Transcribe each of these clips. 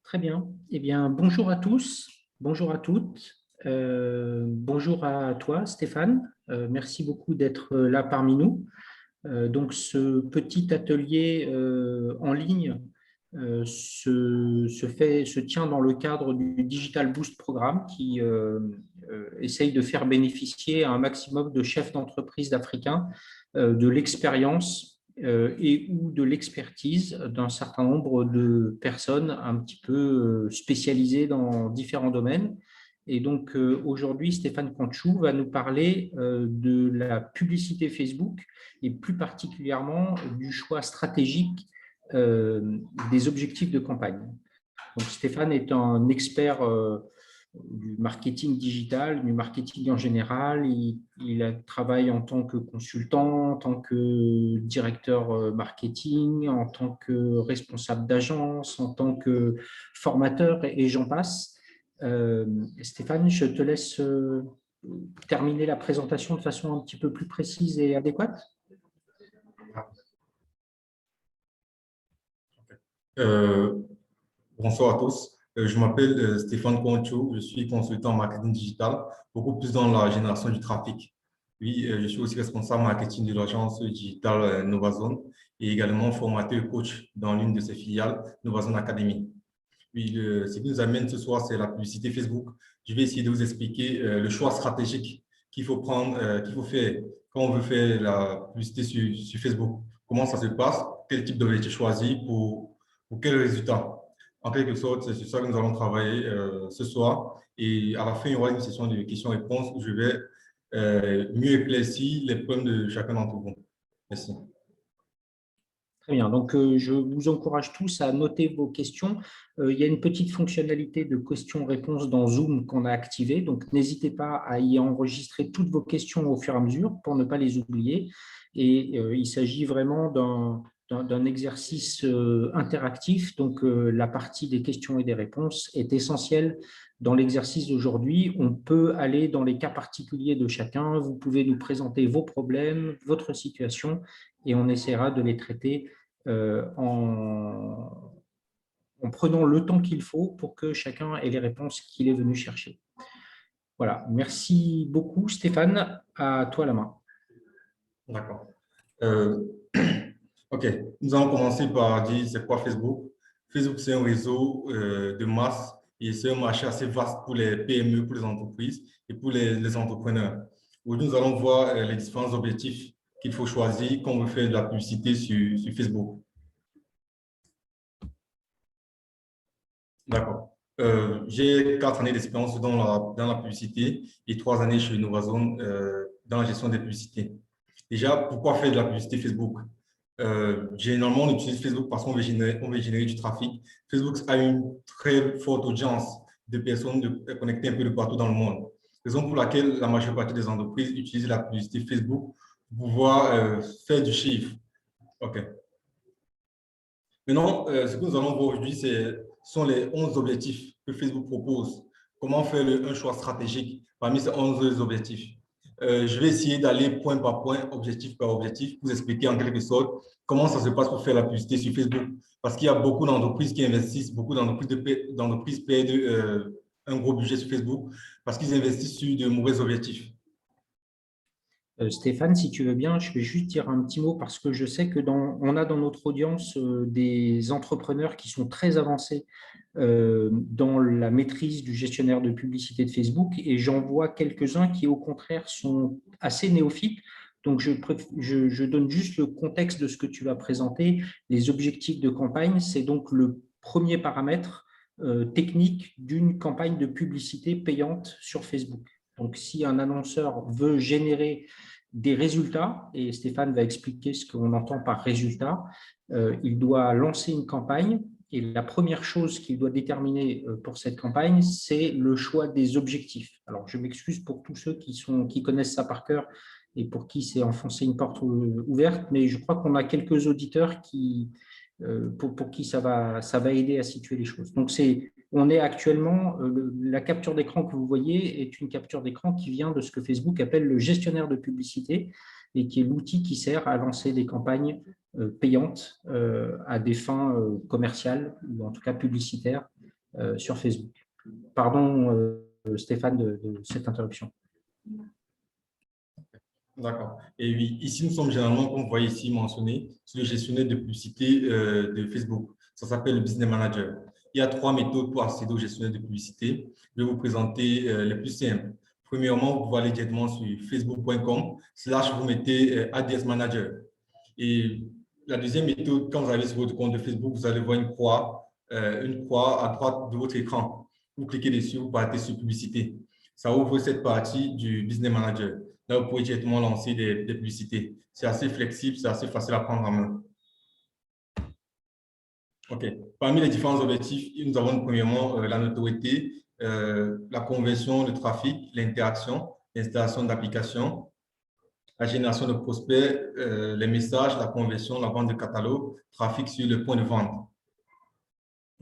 Très bien. Eh bien, bonjour à tous, bonjour à toutes, bonjour à toi, Stéphane. Merci beaucoup d'être là parmi nous. Donc, ce petit atelier en ligne se tient dans le cadre du Digital Boost Programme qui essaye de faire bénéficier à un maximum de chefs d'entreprise africains de l'expérience et ou de l'expertise d'un certain nombre de personnes un petit peu spécialisées dans différents domaines. Et donc, aujourd'hui, Stéphane Canchou va nous parler de la publicité Facebook et plus particulièrement du choix stratégique des objectifs de campagne. Donc, Stéphane est un expert du marketing digital, du marketing en général. Il travaille en tant que consultant, en tant que directeur marketing, en tant que responsable d'agence, en tant que formateur et j'en passe. Stéphane, je te laisse terminer la présentation de façon un petit peu plus précise et adéquate. Euh, Bonsoir à tous. Je m'appelle Stéphane Concho, je suis consultant en marketing digital, beaucoup plus dans la génération du trafic. Oui, je suis aussi responsable marketing de l'agence digitale Novazone et également formateur et coach dans l'une de ses filiales, Novazone Academy. Oui, ce qui nous amène ce soir, c'est la publicité Facebook. Je vais essayer de vous expliquer le choix stratégique qu'il faut prendre, qu'il faut faire quand on veut faire la publicité sur Facebook. Comment ça se passe, quel type d'objectif choisir pour quel résultat. En quelque sorte, c'est sur ça que nous allons travailler ce soir. Et à la fin, il y aura une session de questions-réponses où je vais mieux éclaircir les problèmes de chacun d'entre vous. Merci. Très bien. Donc, je vous encourage tous à noter vos questions. Il y a une petite fonctionnalité de questions-réponses dans Zoom qu'on a activée. Donc, n'hésitez pas à y enregistrer toutes vos questions au fur et à mesure pour ne pas les oublier. Et il s'agit vraiment d'un exercice interactif. Donc, la partie des questions et des réponses est essentielle dans l'exercice d'aujourd'hui. On peut aller dans les cas particuliers de chacun. Vous pouvez nous présenter vos problèmes, votre situation, et on essaiera de les traiter en prenant le temps qu'il faut pour que chacun ait les réponses qu'il est venu chercher. Voilà, merci beaucoup Stéphane, à toi la main. D'accord. OK, nous allons commencer par dire c'est quoi Facebook. Facebook, c'est un réseau de masse et c'est un marché assez vaste pour les PME, pour les entreprises et pour les entrepreneurs. Aujourd'hui, nous allons voir les différents objectifs qu'il faut choisir quand on veut faire de la publicité sur Facebook. D'accord. J'ai 4 années d'expérience dans la publicité et 3 années chez Novazone dans la gestion des publicités. Déjà, pourquoi faire de la publicité Facebook? Généralement, on utilise Facebook parce qu'on veut générer du trafic. Facebook a une très forte audience de personnes connectées un peu de partout dans le monde. Raison pour laquelle la majeure partie des entreprises utilisent la publicité Facebook pour pouvoir faire du chiffre. OK. Maintenant, ce que nous allons voir aujourd'hui, sont les 11 objectifs que Facebook propose. Comment faire un choix stratégique parmi ces 11 objectifs? Je vais essayer d'aller point par point, objectif par objectif, pour vous expliquer en quelque sorte comment ça se passe pour faire la publicité sur Facebook. Parce qu'il y a beaucoup d'entreprises qui investissent, beaucoup d'entreprises perdent un gros budget sur Facebook parce qu'ils investissent sur de mauvais objectifs. Stéphane, si tu veux bien, je vais juste dire un petit mot parce que je sais que on a dans notre audience des entrepreneurs qui sont très avancés dans la maîtrise du gestionnaire de publicité de Facebook et j'en vois quelques-uns qui, au contraire, sont assez néophytes. Donc, je donne juste le contexte de ce que tu vas présenter. Les objectifs de campagne, c'est donc le premier paramètre technique d'une campagne de publicité payante sur Facebook. Donc, si un annonceur veut générer des résultats, et Stéphane va expliquer ce qu'on entend par résultat, il doit lancer une campagne et la première chose qu'il doit déterminer pour cette campagne, c'est le choix des objectifs. Alors, je m'excuse pour tous ceux qui connaissent ça par cœur et pour qui c'est enfoncer une porte ouverte, mais je crois qu'on a quelques auditeurs pour qui ça va aider à situer les choses. Donc, on est actuellement, la capture d'écran que vous voyez est une capture d'écran qui vient de ce que Facebook appelle le gestionnaire de publicité et qui est l'outil qui sert à lancer des campagnes payantes à des fins commerciales ou en tout cas publicitaires sur Facebook. Pardon, Stéphane, de cette interruption. D'accord. Et oui, ici, nous sommes généralement, comme vous voyez ici mentionné, sur le gestionnaire de publicité de Facebook. Ça s'appelle le Business Manager. Il y a 3 méthodes pour accéder au gestionnaire de publicité. Je vais vous présenter les plus simples. Premièrement, vous pouvez aller directement sur facebook.com/ vous mettez Ads Manager. Et la deuxième méthode, quand vous arrivez sur votre compte de Facebook, vous allez voir une croix à droite de votre écran. Vous cliquez dessus, vous partez sur publicité. Ça ouvre cette partie du Business Manager. Là, vous pouvez directement lancer des publicités. C'est assez flexible, c'est assez facile à prendre en main. OK. Parmi les différents objectifs, nous avons premièrement la notoriété, la conversion, le trafic, l'interaction, l'installation d'applications, la génération de prospects, les messages, la conversion, la vente de catalogue, trafic sur le point de vente.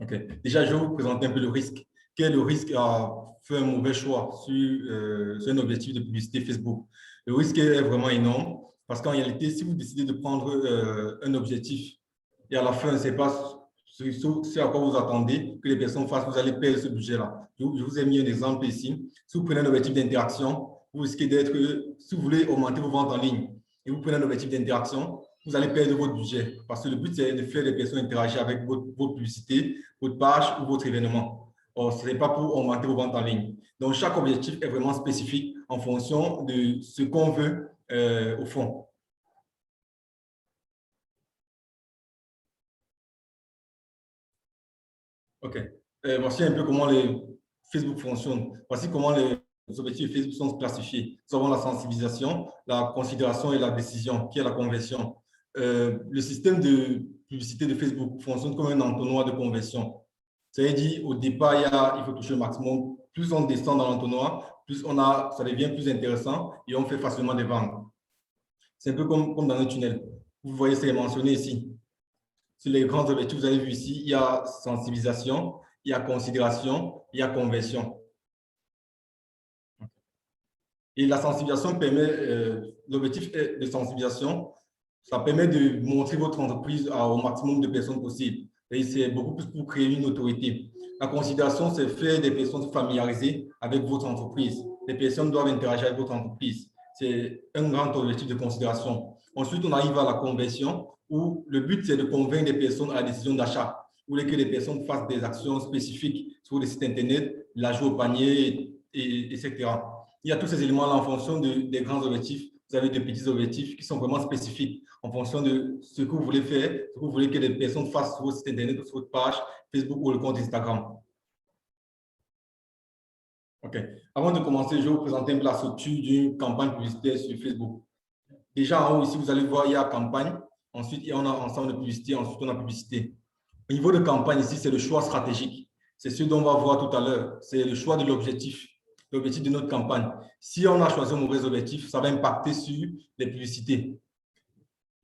OK. Déjà, je vais vous présenter un peu le risque. Quel est le risque à faire un mauvais choix sur un objectif de publicité Facebook? Le risque est vraiment énorme parce qu'en réalité, si vous décidez de prendre un objectif et à la fin, ce n'est pas ce à quoi vous attendez que les personnes fassent, vous allez perdre ce budget-là. Je vous ai mis un exemple ici. Si vous prenez un objectif d'interaction, vous risquez d'être, si vous voulez augmenter vos ventes en ligne et vous prenez un objectif d'interaction, vous allez perdre votre budget parce que le but, c'est de faire les personnes interagir avec votre publicité, votre page ou votre événement. Or, ce n'est pas pour augmenter vos ventes en ligne. Donc, chaque objectif est vraiment spécifique en fonction de ce qu'on veut au fond. OK. Voici un peu comment les Facebook fonctionne. Voici comment les objectifs de Facebook sont classifiés. Nous avons la sensibilisation, la considération et la décision, qui est la conversion. Le système de publicité de Facebook fonctionne comme un entonnoir de conversion. C'est-à-dire, au départ, il faut toucher le maximum. Plus on descend dans l'entonnoir, plus ça devient plus intéressant et on fait facilement des ventes. C'est un peu comme dans un tunnel. Vous voyez, c'est mentionné ici. Sur les grands objectifs, vous avez vu ici, il y a sensibilisation, il y a considération, il y a conversion. Et la sensibilisation permet, l'objectif de sensibilisation, ça permet de montrer votre entreprise au maximum de personnes possible. Et c'est beaucoup plus pour créer une autorité. La considération, c'est faire des personnes se familiariser avec votre entreprise. Les personnes doivent interagir avec votre entreprise. C'est un grand objectif de considération. Ensuite, on arrive à la conversion, où le but, c'est de convaincre des personnes à la décision d'achat. Vous voulez que les personnes fassent des actions spécifiques sur les sites Internet, l'ajout au panier, etc. Il y a tous ces éléments-là en fonction des grands objectifs. Vous avez des petits objectifs qui sont vraiment spécifiques en fonction de ce que vous voulez faire, ce que vous voulez que les personnes fassent sur votre site Internet, sur votre page Facebook ou le compte Instagram. OK. Avant de commencer, je vais vous présenter un peu la structure d'une campagne publicitaire sur Facebook. Déjà, en haut, ici, vous allez voir, il y a campagne. Ensuite, on a ensemble de publicité. Ensuite, on a publicité. Au niveau de campagne, ici, c'est le choix stratégique. C'est ce dont on va voir tout à l'heure. C'est le choix de l'objectif de notre campagne. Si on a choisi un mauvais objectif, ça va impacter sur les publicités.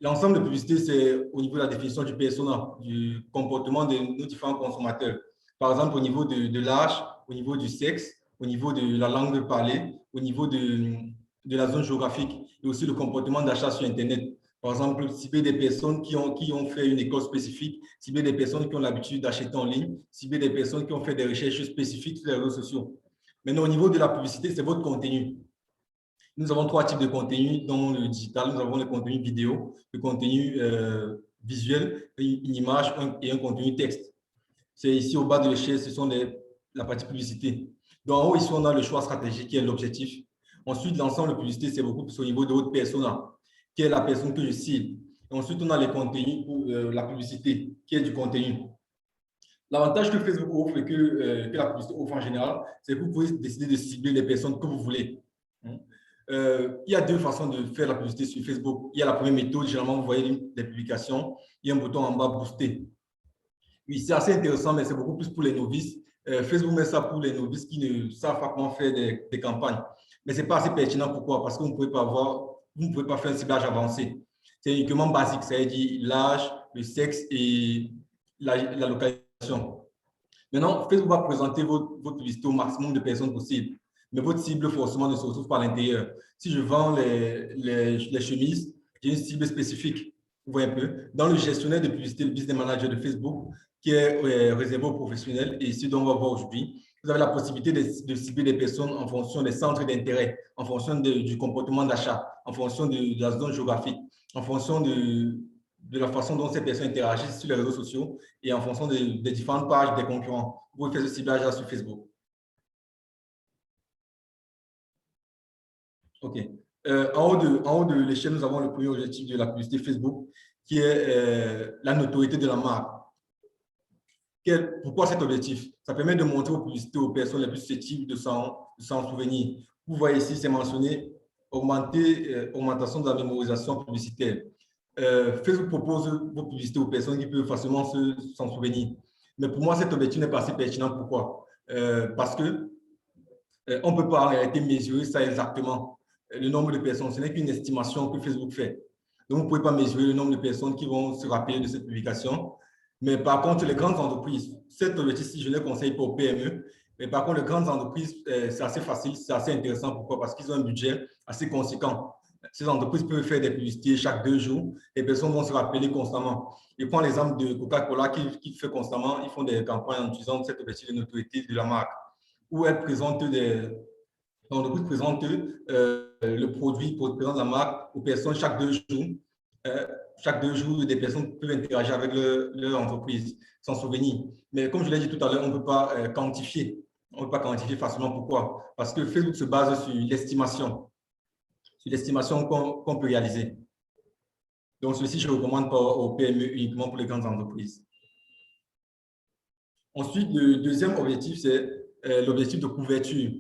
L'ensemble de publicités, c'est au niveau de la définition du persona, du comportement de nos différents consommateurs. Par exemple, au niveau de l'âge, au niveau du sexe, au niveau de la langue parlée, au niveau de la zone géographique et aussi le comportement d'achat sur Internet. Par exemple, cibler des personnes qui ont fait une école spécifique, cibler des personnes qui ont l'habitude d'acheter en ligne, cibler des personnes qui ont fait des recherches spécifiques sur les réseaux sociaux. Maintenant, au niveau de la publicité, c'est votre contenu. Nous avons 3 types de contenu dans le digital. Nous avons le contenu vidéo, le contenu visuel, une image et un contenu texte. C'est ici au bas de l'échelle, ce sont la partie publicité. Donc, en haut, ici, on a le choix stratégique qui est l'objectif. Ensuite, l'ensemble de publicité, c'est beaucoup plus au niveau de votre persona, qui est la personne que je cible. Et ensuite, on a les contenus pour la publicité, qui est du contenu. L'avantage que Facebook offre et que la publicité offre en général, c'est que vous pouvez décider de cibler les personnes que vous voulez. Il y a 2 façons de faire la publicité sur Facebook. Il y a la première méthode, généralement, vous voyez des publications, il y a un bouton en bas, booster. Oui, c'est assez intéressant, mais c'est beaucoup plus pour les novices. Facebook met ça pour les novices qui ne savent pas comment faire des campagnes. Mais ce n'est pas assez pertinent. Pourquoi? Parce que vous ne pouvez pas faire un ciblage avancé. C'est uniquement basique, c'est-à-dire l'âge, le sexe et la localisation. Maintenant, Facebook va présenter votre publicité au maximum de personnes possible. Mais votre cible, forcément, ne se retrouve pas à l'intérieur. Si je vends les chemises, j'ai une cible spécifique. Vous voyez un peu. Dans le gestionnaire de publicité, le Business Manager de Facebook, qui est réservé aux professionnels. Et ici, donc, on va voir aujourd'hui, vous avez la possibilité de cibler des personnes en fonction des centres d'intérêt, en fonction du comportement d'achat, en fonction de la zone géographique, en fonction de la façon dont ces personnes interagissent sur les réseaux sociaux et en fonction des différentes pages des concurrents. Vous pouvez faire ce ciblage sur Facebook. OK. En haut de l'échelle, nous avons le premier objectif de la publicité Facebook, qui est la notoriété de la marque. Pourquoi cet objectif? Ça permet de montrer aux publicités aux personnes les plus susceptibles de s'en souvenir. Vous voyez ici, c'est mentionné augmentation de la mémorisation publicitaire. Facebook propose vos publicités aux personnes qui peuvent facilement s'en souvenir. Mais pour moi, cet objectif n'est pas assez pertinent. Pourquoi? Parce que on ne peut pas en réalité mesurer ça exactement. Le nombre de personnes, ce n'est qu'une estimation que Facebook fait. Donc, vous ne pouvez pas mesurer le nombre de personnes qui vont se rappeler de cette publication. Mais par contre, les grandes entreprises, cet objectif-ci, je ne le conseille pas aux PME. Mais par contre, les grandes entreprises, c'est assez facile, c'est assez intéressant. Pourquoi? Parce qu'ils ont un budget assez conséquent. Ces entreprises peuvent faire des publicités chaque 2 jours. Les personnes vont se rappeler constamment. Je prends l'exemple de Coca-Cola qui fait constamment, ils font des campagnes en utilisant cet objectif de notoriété de la marque, où elles présentent l'entreprise présente le produit, présente la marque aux personnes chaque 2 jours. Chaque 2 jours, des personnes peuvent interagir avec leur entreprise, s'en souvenir. Mais comme je l'ai dit tout à l'heure, on ne peut pas quantifier. On ne peut pas quantifier facilement. Pourquoi? Parce que Facebook se base sur l'estimation qu'on peut réaliser. Donc, ceci, je ne recommande pas aux PME, uniquement pour les grandes entreprises. Ensuite, le deuxième objectif, c'est l'objectif de couverture.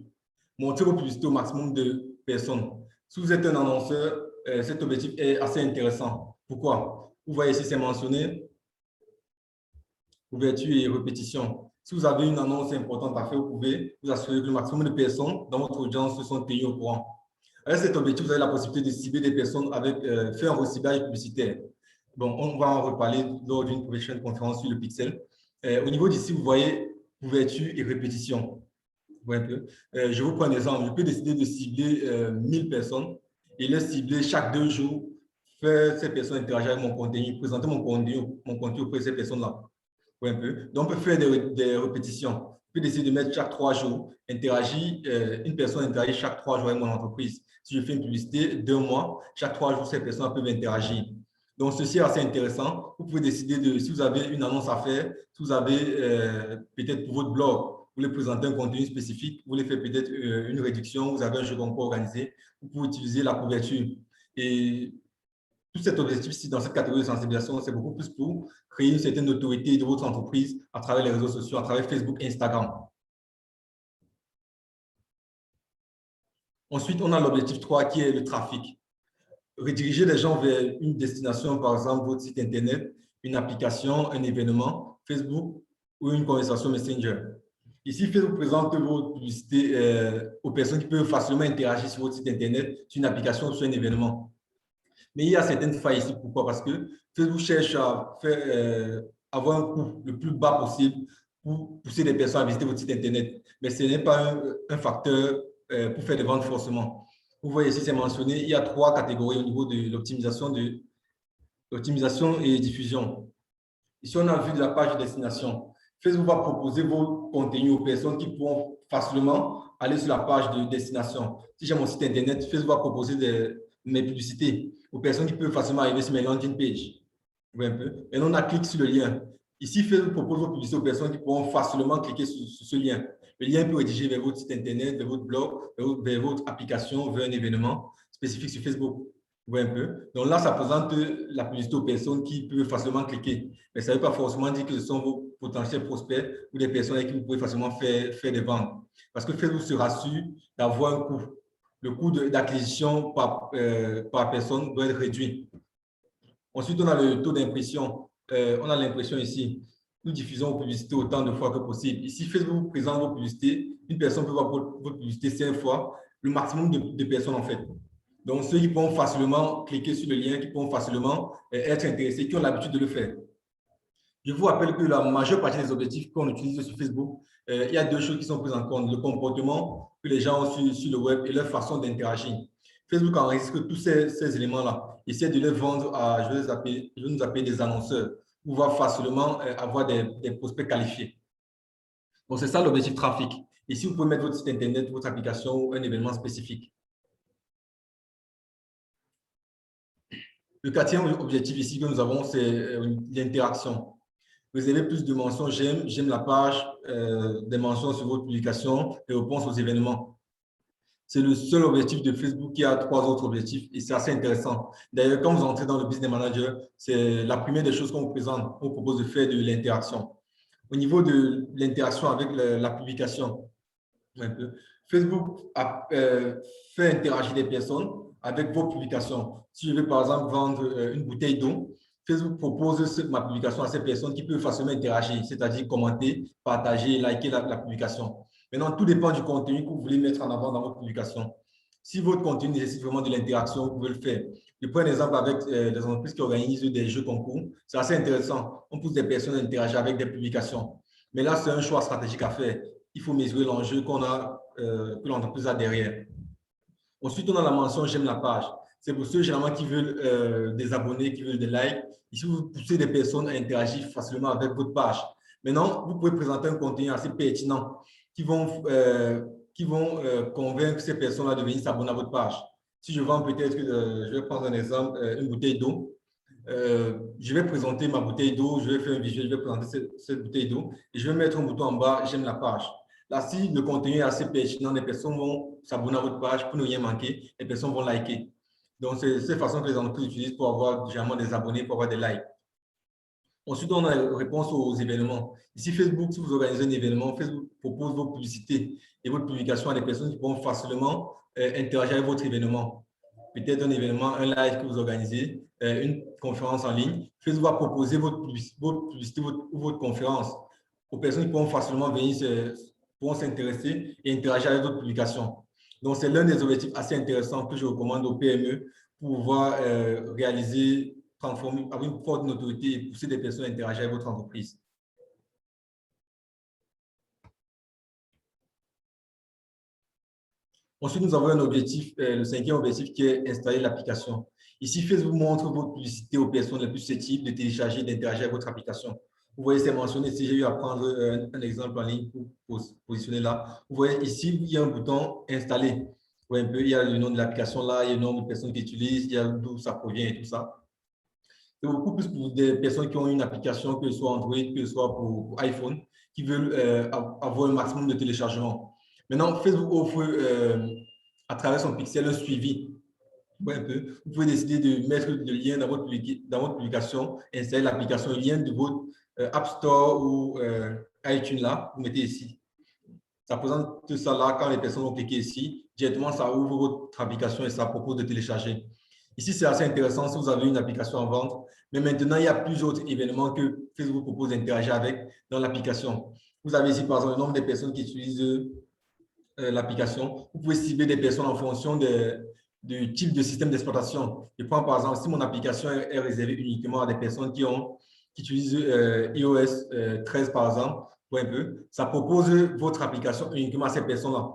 Montrer vos publicités au maximum de personnes. Si vous êtes un annonceur, cet objectif est assez intéressant. Pourquoi? Vous voyez ici, c'est mentionné, couverture et répétition. Si vous avez une annonce importante à faire, vous pouvez vous assurer que le maximum de personnes dans votre audience se sont tenues au courant. Avec cet objectif, vous avez la possibilité de cibler des personnes avec faire un reciblage publicitaire. Bon, on va en reparler lors d'une prochaine conférence sur le pixel. Au niveau d'ici, vous voyez couverture et répétition. Un peu. Je vous prends un exemple. Je peux décider de cibler 1000 personnes et les cibler chaque 2 jours, faire ces personnes interagir avec mon contenu, présenter mon contenu auprès de ces personnes-là. Un peu. Donc, on peut faire des répétitions. Je peux décider de mettre chaque 3 jours, une personne interagit chaque 3 jours avec mon entreprise. Si je fais une publicité d'1 mois, chaque 3 jours, ces personnes peuvent interagir. Donc, ceci est assez intéressant. Vous pouvez décider de, si vous avez une annonce à faire, si vous avez peut-être pour votre blog, vous voulez présenter un contenu spécifique, vous voulez faire peut-être une réduction, vous avez un jeu concours organisé, vous pouvez utiliser la couverture. Et tout cet objectif-ci, dans cette catégorie de sensibilisation, c'est beaucoup plus pour créer une certaine autorité de votre entreprise à travers les réseaux sociaux, à travers Facebook et Instagram. Ensuite, on a l'objectif 3 qui est le trafic. Rediriger les gens vers une destination, par exemple votre site Internet, une application, un événement, Facebook ou une conversation Messenger. Ici, Facebook présente vos publicités aux personnes qui peuvent facilement interagir sur votre site Internet, sur une application ou sur un événement. Mais il y a certaines failles ici. Pourquoi? Parce que Facebook cherche à avoir un coût le plus bas possible pour pousser les personnes à visiter votre site Internet. Mais ce n'est pas un facteur pour faire des ventes forcément. Vous voyez ici, c'est mentionné, il y a 3 catégories au niveau de l'optimisation et diffusion. Ici, on a vu de la page de destination. Facebook va proposer vos contenus aux personnes qui pourront facilement aller sur la page de destination. Si j'ai mon site Internet, Facebook va proposer mes publicités aux personnes qui peuvent facilement arriver sur mes landing pages. Vous voyez un peu? Et on a cliqué sur le lien. Ici, Facebook propose vos publicités aux personnes qui pourront facilement cliquer sur ce lien. Le lien peut rédiger vers votre site Internet, vers votre blog, vers votre application, vers un événement spécifique sur Facebook. Vous voyez un peu? Donc là, ça présente la publicité aux personnes qui peuvent facilement cliquer. Mais ça ne veut pas forcément dire que ce sont vos potentiels prospects ou des personnes avec qui vous pouvez facilement faire des ventes. Parce que Facebook se rassure d'avoir un coût. Le coût d'acquisition par personne doit être réduit. Ensuite, on a le taux d'impression. On a l'impression ici. Nous diffusons vos publicités autant de fois que possible. Ici, Facebook vous présente vos publicités. Une personne peut voir votre publicité 5 fois, le maximum de personnes en fait. Donc, ceux qui pourront facilement cliquer sur le lien, qui pourront facilement être intéressés, qui ont l'habitude de le faire. Je vous rappelle que la majeure partie des objectifs qu'on utilise sur Facebook, il y a 2 choses qui sont prises en compte. Le comportement que les gens ont sur le web et leur façon d'interagir. Facebook enregistre tous ces éléments-là. Essaie de les vendre à, je vais nous appeler des annonceurs. pouvoir facilement avoir des prospects qualifiés. Donc, c'est ça l'objectif trafic. Ici, vous pouvez mettre votre site Internet, votre application ou un événement spécifique. Le quatrième objectif ici que nous avons, c'est l'interaction. Vous avez plus de mentions j'aime la page, des mentions sur votre publication et réponses aux événements. C'est le seul objectif de Facebook qui a 3 autres objectifs et c'est assez intéressant. D'ailleurs, quand vous entrez dans le Business Manager, c'est la première des choses qu'on vous présente, on vous propose de faire de l'interaction. Au niveau de l'interaction avec la publication, un peu, Facebook fait interagir les personnes avec vos publications. Si je veux par exemple vendre une bouteille d'eau, Facebook propose ma publication à ces personnes qui peuvent facilement interagir, c'est-à-dire commenter, partager, liker la publication. Maintenant, tout dépend du contenu que vous voulez mettre en avant dans votre publication. Si votre contenu nécessite vraiment de l'interaction, vous pouvez le faire. Je prends un exemple avec des entreprises qui organisent des jeux concours. C'est assez intéressant. On pousse des personnes à interagir avec des publications. Mais là, c'est un choix stratégique à faire. Il faut mesurer l'enjeu que l'entreprise a derrière. Ensuite, on a la mention j'aime la page. C'est pour ceux généralement qui veulent des abonnés, qui veulent des likes. Ici, vous poussez des personnes à interagir facilement avec votre page. Maintenant, vous pouvez présenter un contenu assez pertinent qui vont convaincre ces personnes-là de venir s'abonner à votre page. Si je vends peut-être, je vais prendre un exemple, une bouteille d'eau. Je vais présenter ma bouteille d'eau, je vais faire un visuel, je vais présenter cette bouteille d'eau et je vais mettre un bouton en bas, j'aime la page. Là, si le contenu est assez pertinent, les personnes vont s'abonner à votre page pour ne rien manquer, les personnes vont liker. Donc, c'est cette façon que les entreprises utilisent pour avoir généralement des abonnés, pour avoir des likes. Ensuite, on a la réponse aux événements. Ici, Facebook, si vous organisez un événement, Facebook propose vos publicités et votre publication à des personnes qui pourront facilement interagir avec votre événement. Peut-être un événement, un live que vous organisez, une conférence en ligne. Facebook va proposer votre publicité ou votre conférence aux personnes qui pourront facilement venir pourront s'intéresser et interagir avec votre publication. Donc, c'est l'un des objectifs assez intéressants que je recommande aux PME pour pouvoir réaliser, transformer, avoir une forte notoriété et pousser des personnes à interagir avec votre entreprise. Ensuite, nous avons un objectif, le cinquième objectif qui est installer l'application. Ici, Facebook montre votre publicité aux personnes les plus susceptibles de télécharger et d'interagir avec votre application. Vous voyez, c'est mentionné. Si j'ai eu à prendre un exemple en ligne pour positionner là, vous voyez ici, il y a un bouton installer. Vous voyez un peu, il y a le nom de l'application là, il y a le nombre de personnes qui utilisent, il y a d'où ça provient et tout ça. C'est beaucoup plus pour des personnes qui ont une application, que ce soit Android, que ce soit pour iPhone, qui veulent avoir un maximum de téléchargement. Maintenant, Facebook offre à travers son pixel un suivi. Ouais, un peu. Vous pouvez décider de mettre le lien dans votre publication, installer l'application, le lien de votre App Store ou iTunes là, vous mettez ici. Ça présente tout ça là, quand les personnes vont cliquer ici, directement ça ouvre votre application et ça propose de télécharger. Ici, c'est assez intéressant si vous avez une application en vente, mais maintenant, il y a plusieurs autres événements que Facebook propose d'interagir avec dans l'application. Vous avez ici, par exemple, le nombre de personnes qui utilisent l'application. Vous pouvez cibler des personnes en fonction du type de système d'exploitation. Je prends par exemple, si mon application est réservée uniquement à des personnes qui utilisent iOS 13 par exemple, un peu, ça propose votre application uniquement à ces personnes-là.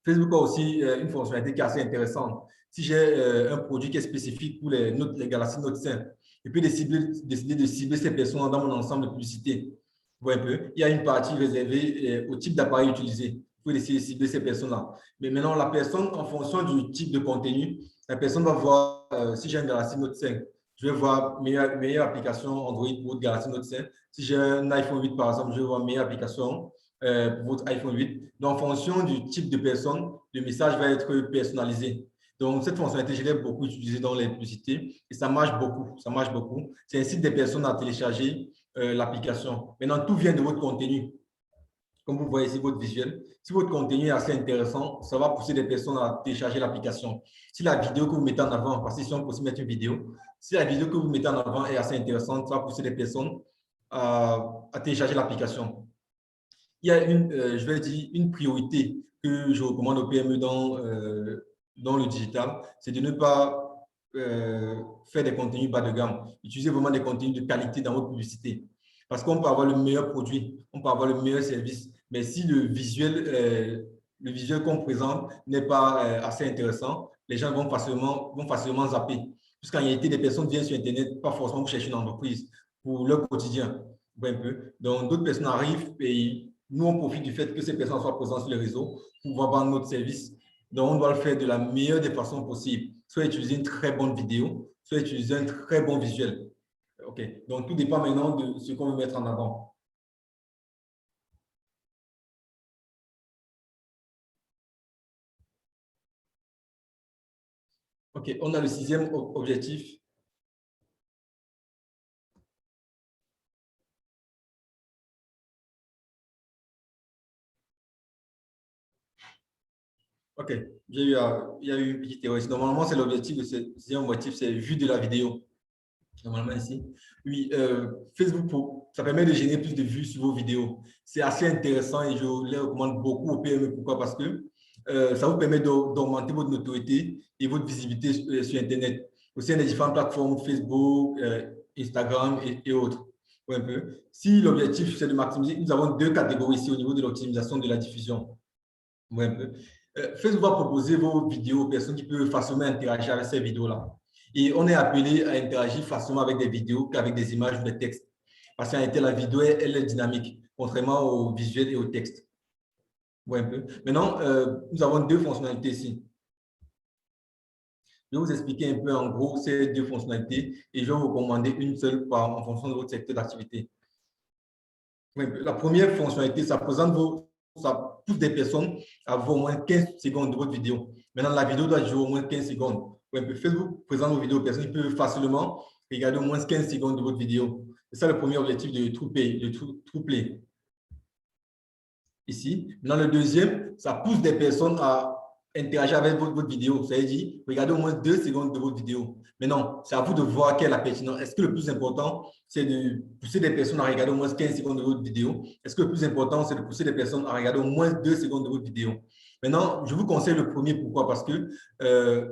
Facebook a aussi une fonctionnalité qui est assez intéressante. Si j'ai un produit qui est spécifique pour les Galaxy Note 5, je peux décider de cibler ces personnes dans mon ensemble de publicités. Un peu. Il y a une partie réservée au type d'appareil utilisé. Vous pouvez décider de cibler ces personnes-là. Mais maintenant, la personne, en fonction du type de contenu, la personne va voir, si j'ai un Galaxy Note 5, je vais voir meilleure application Android pour votre Galaxy Note 5. Si j'ai un iPhone 8, par exemple, je vais voir meilleure application pour votre iPhone 8. Donc, en fonction du type de personne, le message va être personnalisé. Donc, cette fonctionnalité, je l'ai beaucoup utilisée dans les publicités et ça marche beaucoup. Ça marche beaucoup. C'est incite des personnes à télécharger l'application. Maintenant, tout vient de votre contenu. Comme vous voyez ici, votre visuel. Si votre contenu est assez intéressant, ça va pousser des personnes à télécharger l'application. Si la vidéo que vous mettez en avant, parce que si on peut aussi mettre une vidéo, si la vidéo que vous mettez en avant est assez intéressante, ça va pousser des personnes à télécharger l'application. Il y a je vais dire, une priorité que je recommande aux PME dans le digital, c'est de ne pas faire des contenus bas de gamme. Utilisez vraiment des contenus de qualité dans votre publicité. Parce qu'on peut avoir le meilleur produit, on peut avoir le meilleur service, mais si le visuel qu'on présente n'est pas assez intéressant, les gens vont facilement zapper. Puisqu'en réalité, des personnes viennent sur Internet, pas forcément pour chercher une entreprise, pour leur quotidien. Un peu. Donc, d'autres personnes arrivent et nous, on profite du fait que ces personnes soient présentes sur les réseaux pour pouvoir vendre notre service. Donc, on doit le faire de la meilleure des façons possibles. Soit utiliser une très bonne vidéo, soit utiliser un très bon visuel. OK. Donc, tout dépend maintenant de ce qu'on veut mettre en avant. OK. On a le 6e objectif. OK. Il y a eu une petite erreur. Normalement, c'est l'objectif de ce 6e motif, c'est vue de la vidéo. Normalement ici. Oui, Facebook, ça permet de générer plus de vues sur vos vidéos. C'est assez intéressant et je les recommande beaucoup aux PME. Pourquoi? Parce que ça vous permet d'augmenter votre notoriété et votre visibilité sur Internet. Aussi, il y a des différentes plateformes, Facebook, Instagram et autres. Ouais, un peu. Si l'objectif, c'est de maximiser, nous avons 2 catégories ici au niveau de l'optimisation de la diffusion. Ouais, un peu. Facebook va proposer vos vidéos aux personnes qui peuvent facilement interagir avec ces vidéos-là. Et on est appelé à interagir facilement avec des vidéos qu'avec des images ou des textes. Parce qu'en réalité, la vidéo, elle est dynamique, contrairement au visuel et au texte. Ouais, un peu. Maintenant, nous avons 2 fonctionnalités ici. Je vais vous expliquer un peu en gros ces 2 fonctionnalités et je vais vous recommander une seule en fonction de votre secteur d'activité. Ouais, la première fonctionnalité, ça pousse des personnes à voir au moins 15 secondes de votre vidéo. Maintenant, la vidéo doit durer au moins 15 secondes. Ouais, Facebook présente vos vidéos aux personnes qui peuvent facilement regarder au moins 15 secondes de votre vidéo. C'est ça le premier objectif de TruePlay. Ici. Maintenant, le deuxième, ça pousse des personnes à interagir avec votre vidéo. Ça veut dire, regardez au moins 2 secondes de votre vidéo. Mais non, c'est à vous de voir quelle est la pertinence. Est-ce que le plus important, c'est de pousser des personnes à regarder au moins 15 secondes de votre vidéo? Est-ce que le plus important, c'est de pousser des personnes à regarder au moins 2 secondes de votre vidéo? Maintenant, je vous conseille le premier. Pourquoi? Parce que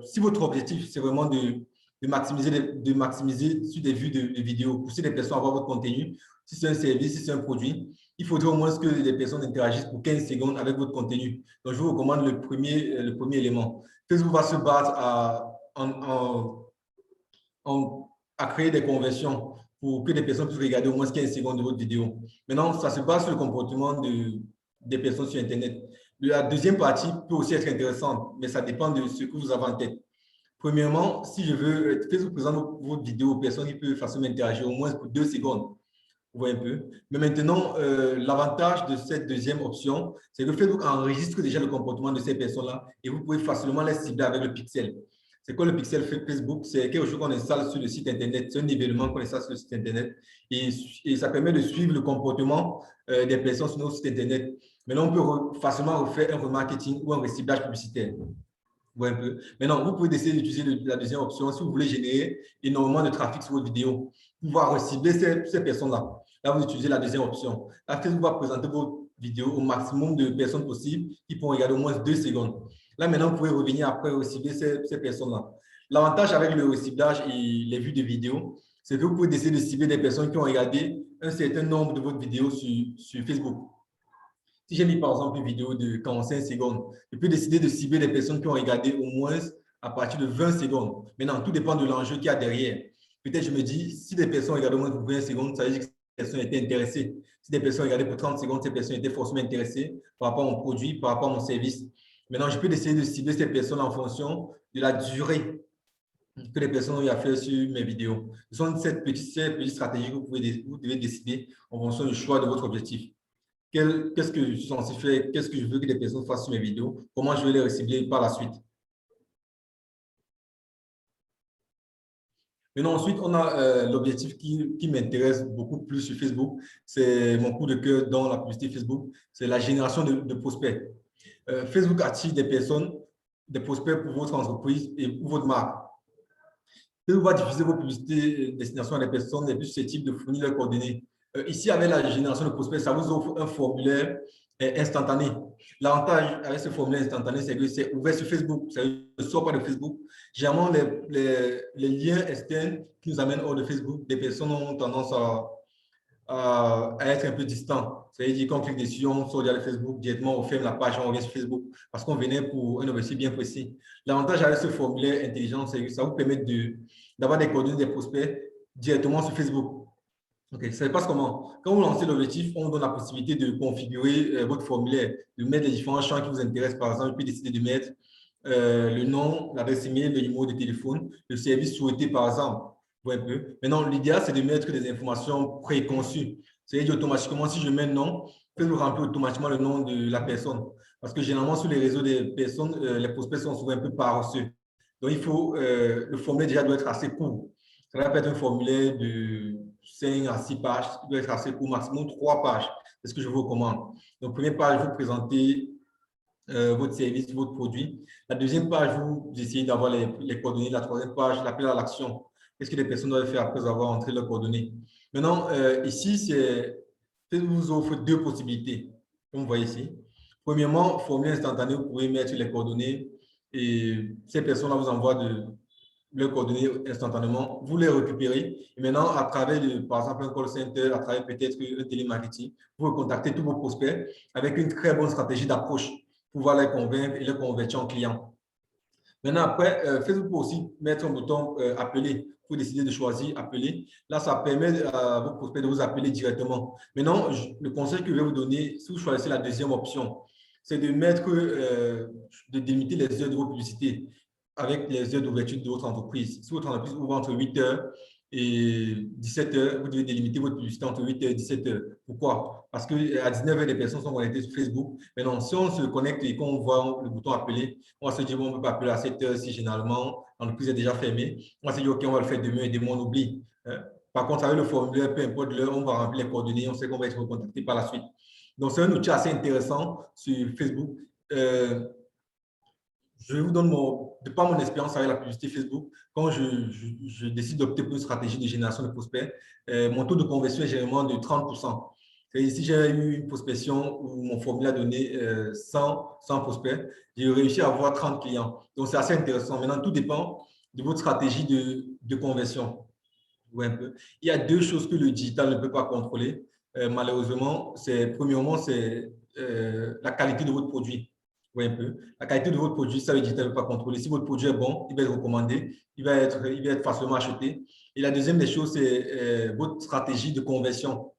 si votre objectif, c'est vraiment de maximiser sur des vues de vidéos, pousser des personnes à voir votre contenu, si c'est un service, si c'est un produit, il faudrait au moins que les personnes interagissent pour 15 secondes avec votre contenu. Donc, je vous recommande le premier élément. Facebook va se battre à créer des conversions pour que les personnes puissent regarder au moins 15 secondes de votre vidéo. Maintenant, ça se base sur le comportement des personnes sur Internet. La deuxième partie peut aussi être intéressante, mais ça dépend de ce que vous avez en tête. Premièrement, si je veux, Facebook présente votre vidéo aux personnes qui peuvent facilement interagir au moins pour 2 secondes. Vous voyez un peu. Mais maintenant, l'avantage de cette deuxième option, c'est que Facebook enregistre déjà le comportement de ces personnes-là et vous pouvez facilement les cibler avec le pixel. C'est quoi le pixel Facebook? C'est quelque chose qu'on installe sur le site Internet. C'est un événement qu'on installe sur le site Internet et ça permet de suivre le comportement des personnes sur notre site Internet. Maintenant, on peut facilement refaire un remarketing ou un reciblage publicitaire. Ouais, un peu. Maintenant, vous pouvez décider d'utiliser la deuxième option si vous voulez générer énormément de trafic sur votre vidéo, pouvoir recibler ces personnes-là. Là, vous utilisez la deuxième option. Là, Facebook va présenter vos vidéos au maximum de personnes possibles qui pourront regarder au moins 2 secondes. Là, maintenant, vous pouvez revenir après recibler ces personnes-là. L'avantage avec le reciblage et les vues de vidéos, c'est que vous pouvez décider de cibler des personnes qui ont regardé un certain nombre de votre vidéos sur Facebook. Si j'ai mis par exemple une vidéo de 45 secondes, je peux décider de cibler les personnes qui ont regardé au moins à partir de 20 secondes. Maintenant, tout dépend de l'enjeu qu'il y a derrière. Peut-être je me dis, si des personnes regardent au moins pour 20 secondes, ça veut dire que ces personnes étaient intéressées. Si des personnes regardaient pour 30 secondes, ces personnes étaient forcément intéressées par rapport à mon produit, par rapport à mon service. Maintenant, je peux décider de cibler ces personnes en fonction de la durée que les personnes ont eu à faire sur mes vidéos. Ce sont ces petites stratégies que vous devez décider en fonction du choix de votre objectif. Qu'est-ce que je suis censé faire, qu'est-ce que je veux que les personnes fassent sur mes vidéos, comment je vais les recibler par la suite. Maintenant, ensuite, on a l'objectif qui m'intéresse beaucoup plus sur Facebook, c'est mon coup de cœur dans la publicité Facebook, c'est la génération de prospects. Facebook attire des personnes, des prospects pour votre entreprise et pour votre marque. Facebook va diffuser vos publicités destination à des personnes les plus susceptibles de fournir leurs coordonnées. Ici, avec la génération de prospects, ça vous offre un formulaire instantané. L'avantage avec ce formulaire instantané, c'est que c'est ouvert sur Facebook. Ça ne sort pas de Facebook. Généralement, les liens externes qui nous amènent hors de Facebook, des personnes ont tendance à être un peu distants. C'est-à-dire qu'on clique dessus, on sort de Facebook, directement on ferme la page, on revient sur Facebook parce qu'on venait pour un objectif bien précis. L'avantage avec ce formulaire intelligent, c'est que ça vous permet d'avoir des coordonnées des prospects directement sur Facebook. OK, ça se passe comment? Quand vous lancez l'objectif, on vous donne la possibilité de configurer votre formulaire, de mettre les différents champs qui vous intéressent. Par exemple, vous pouvez décider de mettre le nom, l'adresse email, le numéro de téléphone, le service souhaité, par exemple. Vous voyez un peu. Maintenant, l'idéal, c'est de mettre des informations préconçues. C'est-à-dire automatiquement, si je mets nom, Facebook remplir automatiquement le nom de la personne. Parce que généralement, sur les réseaux des personnes, les prospects sont souvent un peu paresseux. Donc, il faut, le formulaire déjà doit être assez court. Ça peut être un formulaire de 5 à 6 pages, il doit être assez court, maximum 3 pages. C'est ce que je vous recommande. Donc, première page, vous présentez votre service, votre produit. La deuxième page, vous essayez d'avoir les coordonnées. La troisième page, l'appel à l'action. Qu'est-ce que les personnes doivent faire après avoir entré leurs coordonnées? Maintenant, ici, Facebook vous offre deux possibilités, comme vous voyez ici. Premièrement, formulaire instantané, vous pouvez mettre les coordonnées et ces personnes-là vous envoient leurs coordonnées instantanément. Vous les récupérez et maintenant, à travers, par exemple, un call center, à travers peut-être un télémarketing, vous contactez tous vos prospects avec une très bonne stratégie d'approche pour pouvoir les convaincre et les convertir en clients. Maintenant, après, Facebook peut aussi mettre un bouton appeler. Vous décidez de choisir appeler. Là, ça permet à vos prospects de vous appeler directement. Maintenant, le conseil que je vais vous donner, si vous choisissez la deuxième option, c'est de mettre, de délimiter les heures de vos publicités avec les heures d'ouverture de votre entreprise. Si votre entreprise ouvre entre 8h et 17h, vous devez délimiter votre publicité entre 8h et 17h. Pourquoi? Parce qu'à 19h, les personnes sont connectées sur Facebook. Maintenant, si on se connecte et qu'on voit le bouton appeler, on va se dire, bon, on ne peut pas appeler à 7h si généralement l'entreprise est déjà fermée. On va se dire, OK, on va le faire demain et demain, on oublie. Par contre, avec le formulaire, peu importe l'heure, on va remplir les coordonnées, on sait qu'on va être recontacté par la suite. Donc, c'est un outil assez intéressant sur Facebook. Je vous donne de par mon expérience avec la publicité Facebook, quand je décide d'opter pour une stratégie de génération de prospects, mon taux de conversion est généralement de 30%. Si j'ai eu une prospection où mon formulaire a donné 100 prospects, j'ai réussi à avoir 30 clients. Donc, c'est assez intéressant. Maintenant, tout dépend de votre stratégie de conversion. Ouais, un peu. Il y a deux choses que le digital ne peut pas contrôler. Malheureusement, premièrement, c'est la qualité de votre produit. Oui, un peu. La qualité de votre produit, ça, le digital ne peut pas contrôler. Si votre produit est bon, il va être recommandé, il va être facilement acheté. Et la deuxième des choses, c'est votre stratégie de conversion.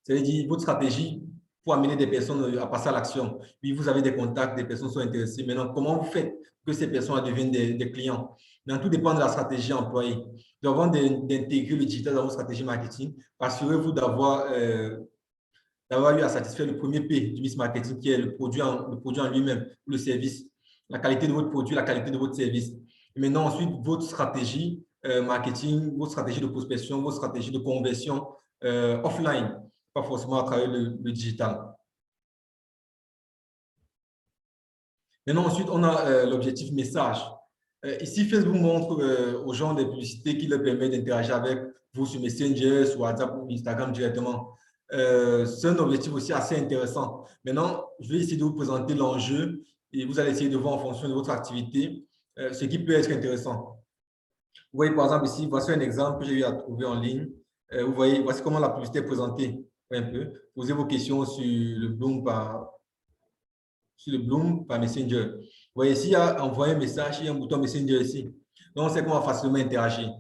C'est-à-dire votre stratégie pour amener des personnes à passer à l'action. Puis vous avez des contacts, des personnes sont intéressées. Maintenant, comment vous faites que ces personnes deviennent des clients? Maintenant, tout dépend de la stratégie employée. Donc, avant d'intégrer le digital dans votre stratégie marketing, assurez-vous d'avoir eu à satisfaire le premier P du mix marketing, qui est le produit en lui-même, le service, la qualité de votre produit, la qualité de votre service. Et maintenant, ensuite, votre stratégie marketing, votre stratégie de prospection, votre stratégie de conversion offline, pas forcément à travers le digital. Maintenant, ensuite, on a l'objectif message. Ici, Facebook montre aux gens des publicités qui leur permettent d'interagir avec vous sur Messenger, sur WhatsApp ou Instagram directement. C'est un objectif aussi assez intéressant. Maintenant, je vais essayer de vous présenter l'enjeu et vous allez essayer de voir en fonction de votre activité ce qui peut être intéressant. Vous voyez, par exemple, ici, voici un exemple que j'ai eu à trouver en ligne. Vous voyez, voici comment la publicité est présentée. Un peu. Posez vos questions sur le Bloom par Messenger. Vous voyez, ici, il y a envoyer un message, il y a un bouton Messenger ici. Donc, on sait qu'on va facilement interagir.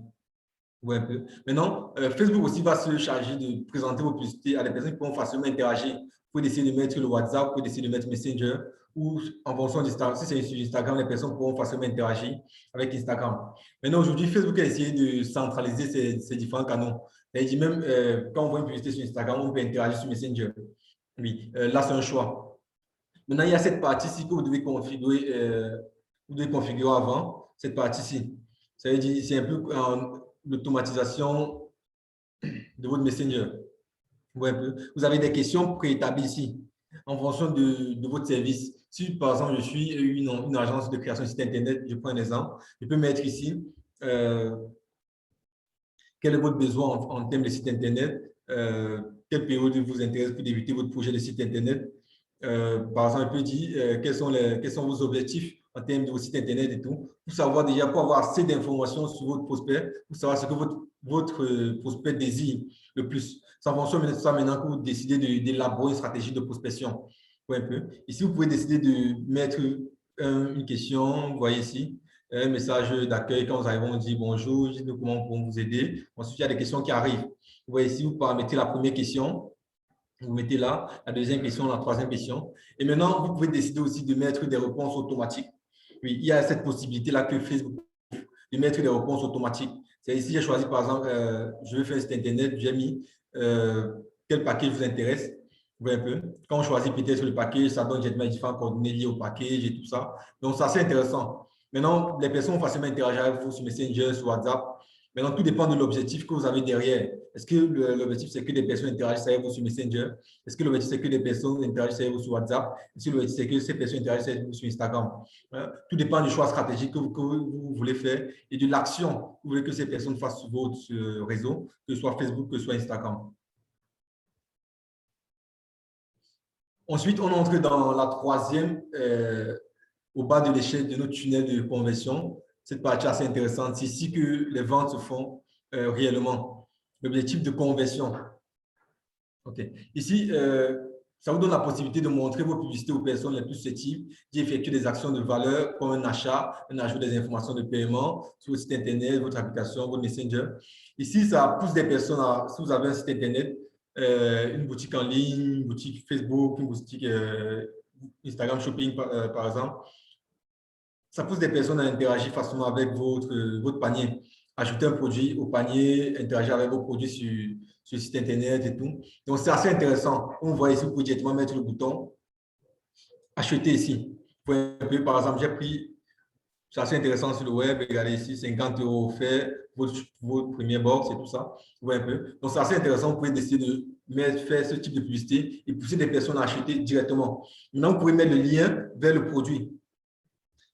Ouais, un peu. Maintenant, Facebook aussi va se charger de présenter vos publicités à des personnes qui pourront facilement interagir. Vous pouvez décider de mettre le WhatsApp, vous pouvez décider de mettre Messenger ou en fonction d'Instagram. Si c'est sur Instagram, les personnes pourront facilement interagir avec Instagram. Maintenant, aujourd'hui, Facebook a essayé de centraliser ces différents canaux. Il dit même quand on voit une publicité sur Instagram, on peut interagir sur Messenger. Oui, là, c'est un choix. Maintenant, il y a cette partie-ci que vous devez configurer avant, cette partie-ci. Ça veut dire c'est un peu l'automatisation de votre Messenger. Ouais, vous avez des questions préétablies ici en fonction de votre service. Si, par exemple, je suis une agence de création de site Internet, je prends un exemple, je peux mettre ici quel est votre besoin en termes de site Internet, quelle période vous intéresse pour débuter votre projet de site Internet. Par exemple, je peux dire quels sont vos objectifs en termes de vos sites Internet et tout, pour savoir déjà, pour avoir assez d'informations sur votre prospect, pour savoir ce que votre prospect désire le plus. C'est en fonction de ça maintenant que vous décidez d'élaborer une stratégie de prospection. Ouais, un peu. Ici, vous pouvez décider de mettre une question, vous voyez ici, un message d'accueil. Quand nous arrivons, on dit bonjour, dites-nous comment nous pouvons vous aider. Ensuite, il y a des questions qui arrivent. Vous voyez ici, vous mettez la première question, vous mettez là, la deuxième question, la troisième question. Et maintenant, vous pouvez décider aussi de mettre des réponses automatiques. Oui, il y a cette possibilité-là que Facebook de mettre des réponses automatiques. C'est ici, j'ai choisi, par exemple, je veux faire un site Internet, j'ai mis quel paquet vous intéresse. Vous voyez un peu. Quand on choisit peut-être le paquet, ça donne directement les différents coordonnées liées au package et tout ça. Donc, c'est assez intéressant. Maintenant, les personnes vont facilement interagir avec vous sur Messenger, sur WhatsApp. Maintenant, tout dépend de l'objectif que vous avez derrière. Est-ce que l'objectif, c'est que des personnes interagissent avec vous sur Messenger? Est-ce que l'objectif, c'est que des personnes interagissent avec vous sur WhatsApp? Est-ce que l'objectif, c'est que ces personnes interagissent avec vous sur Instagram? Tout dépend du choix stratégique que vous voulez faire et de l'action que vous voulez que ces personnes fassent sur votre réseau, que ce soit Facebook, que ce soit Instagram. Ensuite, on entre dans la troisième, au bas de l'échelle de notre tunnel de conversion. Cette partie assez intéressante, c'est ici que les ventes se font réellement. L'objectif de conversion. OK. Ici, ça vous donne la possibilité de montrer vos publicités aux personnes les plus susceptibles d'y effectuer des actions de valeur comme un achat, un ajout des informations de paiement sur votre site Internet, votre application, votre Messenger. Ici, ça pousse des personnes à, si vous avez un site Internet, une boutique en ligne, une boutique Facebook, une boutique Instagram Shopping, par exemple, ça pousse des personnes à interagir facilement avec votre panier. Ajouter un produit au panier, interagir avec vos produits sur le site Internet et tout. Donc, c'est assez intéressant. On voit ici, vous pouvez directement mettre le bouton acheter ici. Par exemple, j'ai pris, c'est assez intéressant sur le web, regardez ici, 50 € offert, votre premier box et tout ça. Vous voyez un peu. Donc, c'est assez intéressant. Vous pouvez décider de faire ce type de publicité et pousser des personnes à acheter directement. Maintenant, vous pouvez mettre le lien vers le produit.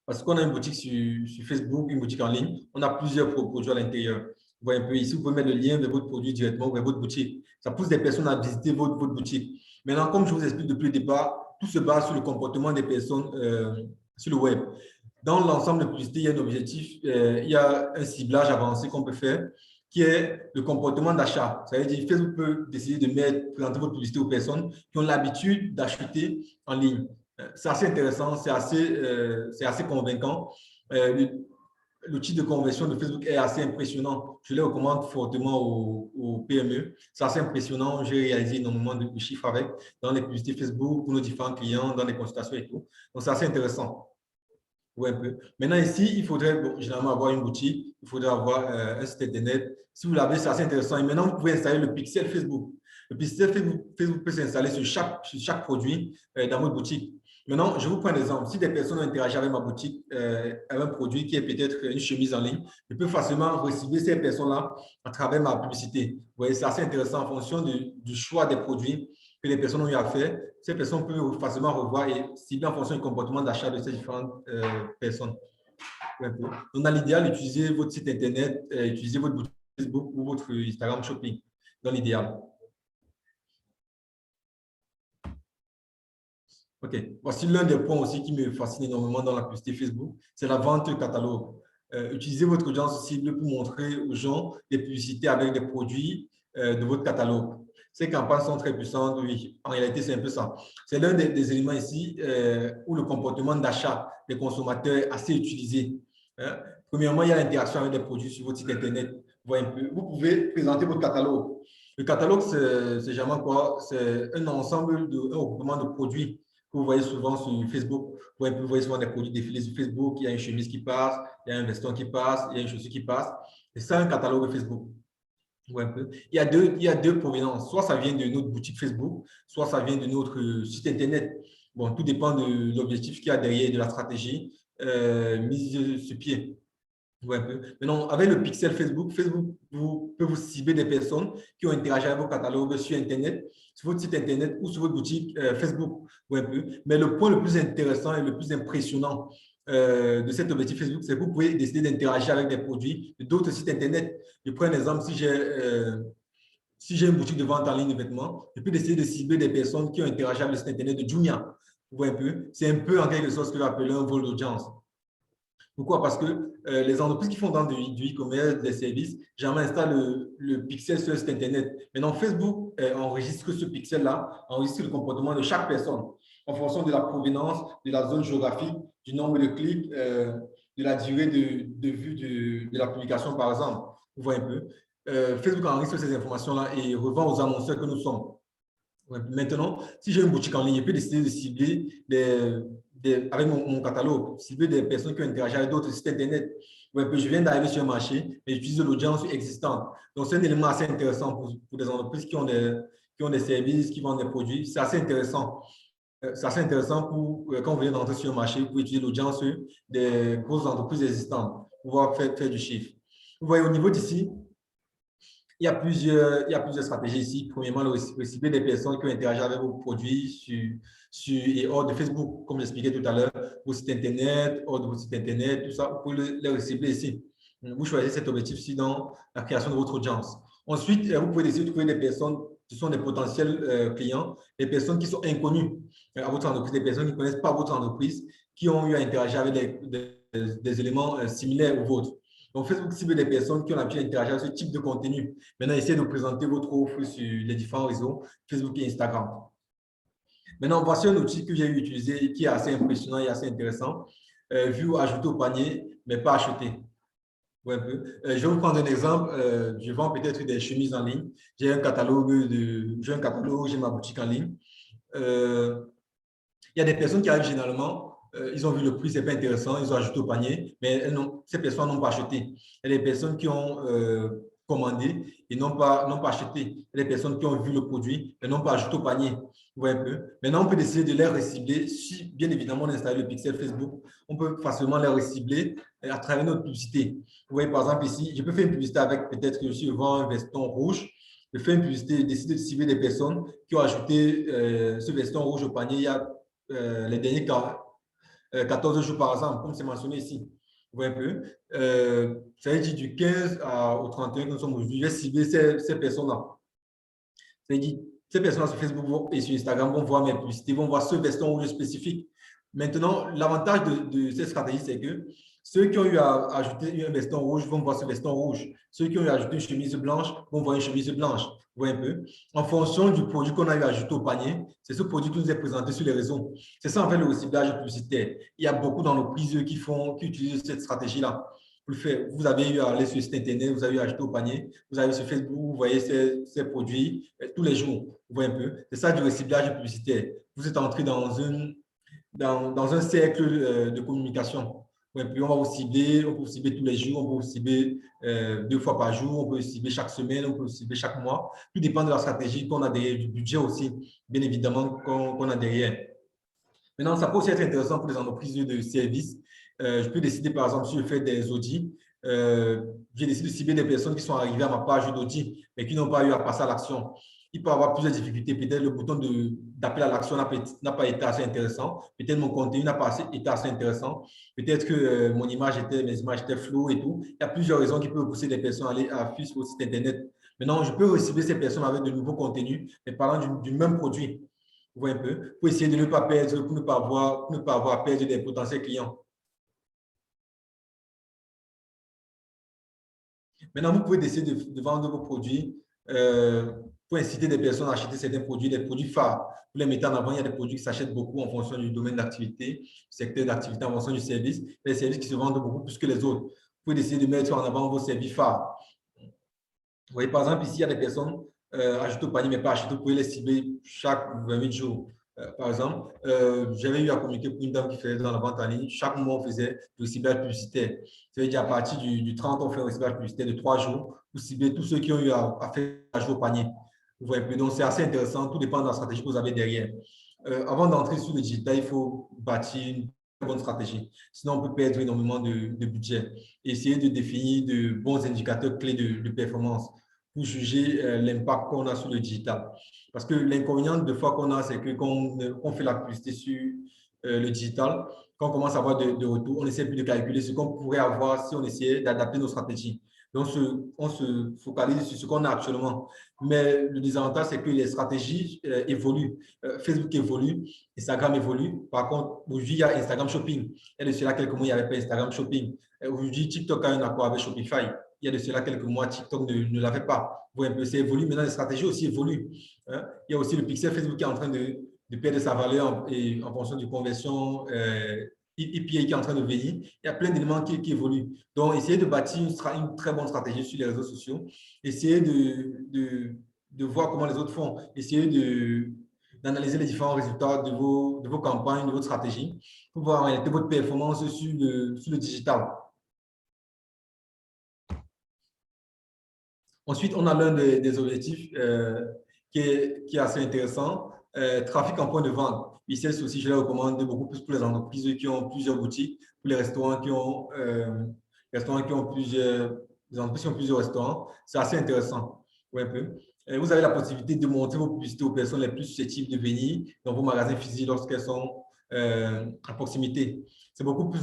Parce qu'on a une boutique sur Facebook, une boutique en ligne, on a plusieurs produits à l'intérieur. Vous voyez un peu ici, vous pouvez mettre le lien vers votre produit directement vers votre boutique. Ça pousse des personnes à visiter votre boutique. Maintenant, comme je vous explique depuis le départ, tout se base sur le comportement des personnes sur le web. Dans l'ensemble de publicités, il y a un objectif, il y a un ciblage avancé qu'on peut faire qui est le comportement d'achat. Ça veut dire que Facebook peut décider de présenter votre publicité aux personnes qui ont l'habitude d'acheter en ligne. C'est assez intéressant, c'est assez convaincant. L'outil de conversion de Facebook est assez impressionnant. Je le recommande fortement aux PME. C'est assez impressionnant. J'ai réalisé énormément de chiffres avec dans les publicités Facebook pour nos différents clients, dans les consultations et tout. Donc, c'est assez intéressant. Ouais, un peu. Maintenant, ici, il faudrait généralement avoir une boutique, il faudrait avoir un site Internet. Si vous l'avez, c'est assez intéressant. Et maintenant, vous pouvez installer le pixel Facebook. Le pixel Facebook peut s'installer sur chaque produit dans votre boutique. Maintenant, je vous prends un exemple. Si des personnes ont interagi avec ma boutique, avec un produit qui est peut-être une chemise en ligne, je peux facilement recibler ces personnes-là à travers ma publicité. Vous voyez, c'est assez intéressant en fonction du choix des produits que les personnes ont eu à faire. Ces personnes peuvent facilement revoir et cibler en fonction du comportement d'achat de ces différentes personnes. Donc, dans l'idéal, utilisez votre site Internet, utilisez votre boutique Facebook ou votre Instagram Shopping, dans l'idéal. OK. Voici l'un des points aussi qui me fascine énormément dans la publicité Facebook, c'est la vente catalogue. Utilisez votre audience cible pour montrer aux gens des publicités avec des produits de votre catalogue. Ces campagnes sont très puissantes, oui. En réalité, c'est un peu ça. C'est l'un des éléments ici où le comportement d'achat des consommateurs est assez utilisé. Premièrement, il y a l'interaction avec des produits sur votre site Internet. Vous pouvez présenter votre catalogue. Le catalogue, c'est généralement quoi? C'est un ensemble, un regroupement de produits que vous voyez souvent sur Facebook. Vous voyez souvent des produits défilés sur Facebook. Il y a une chemise qui passe, il y a un veston qui passe, il y a une chaussure qui passe. Et c'est un catalogue Facebook. Il y a deux provenances. Soit ça vient de notre boutique Facebook, soit ça vient de notre site Internet. Bon, tout dépend de l'objectif qu'il y a derrière, de la stratégie mise sur pied. Maintenant, avec le pixel Facebook, Facebook peut vous cibler des personnes qui ont interagi avec vos catalogues sur Internet, sur votre site Internet ou sur votre boutique Facebook. Mais le point le plus intéressant et le plus impressionnant de cet objectif Facebook, c'est que vous pouvez décider d'interagir avec des produits d'autres sites Internet. Je prends un exemple, si j'ai une boutique de vente en ligne de vêtements, je peux décider de cibler des personnes qui ont interagi avec le site Internet de Jumia. C'est un peu en quelque sorte ce que j'appelle un vol d'audience. Pourquoi? Parce que les entreprises qui font dans du e-commerce, des services, généralement installent le pixel sur le site Internet. Maintenant, Facebook enregistre ce pixel-là, enregistre le comportement de chaque personne en fonction de la provenance, de la zone géographique, du nombre de clics, de la durée de vue de la publication, par exemple. Vous voyez un peu. Facebook enregistre ces informations-là et revend aux annonceurs que nous sommes. Ouais. Maintenant, si j'ai une boutique en ligne, je peux décider de cibler avec mon catalogue, cibler des personnes qui ont interagi avec d'autres sites Internet. Ouais, je viens d'arriver sur un marché, mais j'utilise l'audience existante. Donc, c'est un élément assez intéressant pour des entreprises qui ont des services, qui vendent des produits. C'est assez intéressant. C'est assez intéressant quand vous venez d'entrer sur un marché, pour utiliser l'audience des grosses entreprises existantes pour pouvoir faire du chiffre. Vous voyez, au niveau d'ici, il y a plusieurs stratégies ici. Premièrement, le cibler des personnes qui ont interagi avec vos produits et hors de Facebook, comme j'expliquais tout à l'heure, vos sites Internet, hors de vos sites Internet, tout ça, vous pouvez les cibler ici. Vous choisissez cet objectif-ci dans la création de votre audience. Ensuite, vous pouvez essayer de trouver des personnes qui sont des potentiels clients, des personnes qui sont inconnues à votre entreprise, des personnes qui ne connaissent pas votre entreprise, qui ont eu à interagir avec des éléments similaires aux vôtres. Donc, Facebook cible des personnes qui ont l'habitude d'interagir avec ce type de contenu. Maintenant, essayez de présenter votre offre sur les différents réseaux, Facebook et Instagram. Maintenant, voici un outil que j'ai utilisé qui est assez impressionnant et assez intéressant. Vu ajouter au panier, mais pas acheter. Ouais, un peu. Je vais vous prendre un exemple. Je vends peut-être des chemises en ligne. J'ai un catalogue, j'ai ma boutique en ligne. Il y a des personnes qui arrivent généralement, ils ont vu le prix, ce n'est pas intéressant, ils ont ajouté au panier, mais ces personnes n'ont pas acheté. Il y a des personnes qui ont commandé et n'ont pas acheté. Il y a des personnes qui ont vu le produit et n'ont pas ajouté au panier. Vous voyez un peu. Maintenant, on peut décider de les recibler. Si, bien évidemment, on a installé le pixel Facebook, on peut facilement les recibler à travers notre publicité. Vous voyez, par exemple, ici, je peux faire une publicité avec peut-être que je vends un veston rouge. Je fais une publicité, décider de cibler des personnes qui ont ajouté ce veston rouge au panier il y a les derniers 14 jours, par exemple, comme c'est mentionné ici. Vous voyez un peu. Ça veut dire du 15 au 31 que nous sommes aujourd'hui. Je vais cibler ces personnes-là. Ça veut dire ces personnes-là sur Facebook et sur Instagram vont voir mes publicités, vont voir ce veston rouge spécifique. Maintenant, l'avantage de cette stratégie, c'est que ceux qui ont eu à ajouter un veston rouge vont voir ce veston rouge. Ceux qui ont eu à ajouter une chemise blanche vont voir une chemise blanche. Vous voyez un peu. En fonction du produit qu'on a eu à ajouter au panier, c'est ce produit qui nous est présenté sur les réseaux. C'est ça, en fait, le ciblage publicitaire. Il y a beaucoup d'entreprises qui utilisent cette stratégie-là. Vous avez eu à aller sur le site Internet, vous avez eu à acheter au panier, vous avez sur Facebook, vous voyez ces produits tous les jours. Vous voyez un peu. C'est ça du reciblage publicitaire. Vous êtes entré dans un cercle de communication. Ouais, puis on va vous cibler, on peut vous cibler tous les jours, on peut vous cibler 2 fois par jour, on peut vous cibler chaque semaine, on peut vous cibler chaque mois. Tout dépend de la stratégie qu'on a derrière, du budget aussi, bien évidemment, qu'on a derrière. Maintenant, ça peut aussi être intéressant pour les entreprises de services. Je peux décider, par exemple, si je fais des audits, j'ai décidé de cibler des personnes qui sont arrivées à ma page d'audit, mais qui n'ont pas eu à passer à l'action. Il peut y avoir plusieurs difficultés. Peut-être le bouton d'appel à l'action n'a pas été assez intéressant. Peut-être mon contenu n'a pas été assez intéressant. Peut-être que mes images étaient floues et tout. Il y a plusieurs raisons qui peuvent pousser des personnes à aller à fuir sur le site Internet. Maintenant, je peux recibler ces personnes avec de nouveaux contenus, mais parlant du même produit. Vous voyez un peu, pour essayer de ne pas perdre, pour ne pas avoir à perdre des potentiels clients. Maintenant, vous pouvez décider de vendre vos produits pour inciter des personnes à acheter certains produits, des produits phares. Vous les mettez en avant, il y a des produits qui s'achètent beaucoup en fonction du domaine d'activité, du secteur d'activité, en fonction du service. Les services qui se vendent beaucoup plus que les autres. Vous pouvez décider de mettre en avant vos services phares. Vous voyez, par exemple, ici, il y a des personnes ajoutées au panier, mais pas achetées. Vous pouvez les cibler chaque 28 jours. Par exemple, j'avais eu à communiquer pour une dame qui faisait dans la vente en ligne. Chaque mois, on faisait le ciblage publicitaire. Ça veut dire à partir du 30, on fait un ciblage publicitaire de 3 jours pour cibler tous ceux qui ont eu à faire ajouter au panier. Vous voyez, donc c'est assez intéressant. Tout dépend de la stratégie que vous avez derrière. Avant d'entrer sur le digital, il faut bâtir une bonne stratégie. Sinon, on peut perdre énormément de budget. Essayer de définir de bons indicateurs clés de performance pour juger l'impact qu'on a sur le digital. Parce que l'inconvénient de fois qu'on a, c'est que quand on fait la publicité sur le digital, quand on commence à avoir de retours, on essaie plus de calculer ce qu'on pourrait avoir si on essayait d'adapter nos stratégies. Donc, on se focalise sur ce qu'on a actuellement. Mais le désavantage, c'est que les stratégies évoluent. Facebook évolue, Instagram évolue. Par contre, aujourd'hui, il y a Instagram Shopping. Il y a de cela quelques mois, il n'y avait pas Instagram Shopping. Aujourd'hui, TikTok a un accord avec Shopify. Il y a de cela quelques mois, TikTok ne l'avait pas. Vous voyez un peu, ça évolue. Maintenant, les stratégies aussi évoluent. Hein. Il y a aussi le pixel Facebook qui est en train de perdre sa valeur en fonction de conversion EPA qui est en train de venir. Il y a plein d'éléments qui évoluent. Donc, essayez de bâtir une très bonne stratégie sur les réseaux sociaux. Essayez de voir comment les autres font. Essayez d'analyser les différents résultats de vos campagnes, de votre stratégie, pour voir en réalité votre performance sur le digital. Ensuite, on a l'un des objectifs qui est assez intéressant, trafic en point de vente. Et celle-ci aussi, je la recommande beaucoup plus pour les entreprises qui ont plusieurs boutiques, pour les restaurants qui ont, les entreprises qui ont plusieurs restaurants. C'est assez intéressant. Ouais, un peu. Vous avez la possibilité de montrer vos publicités aux personnes les plus susceptibles de venir dans vos magasins physiques lorsqu'elles sont à proximité. C'est beaucoup plus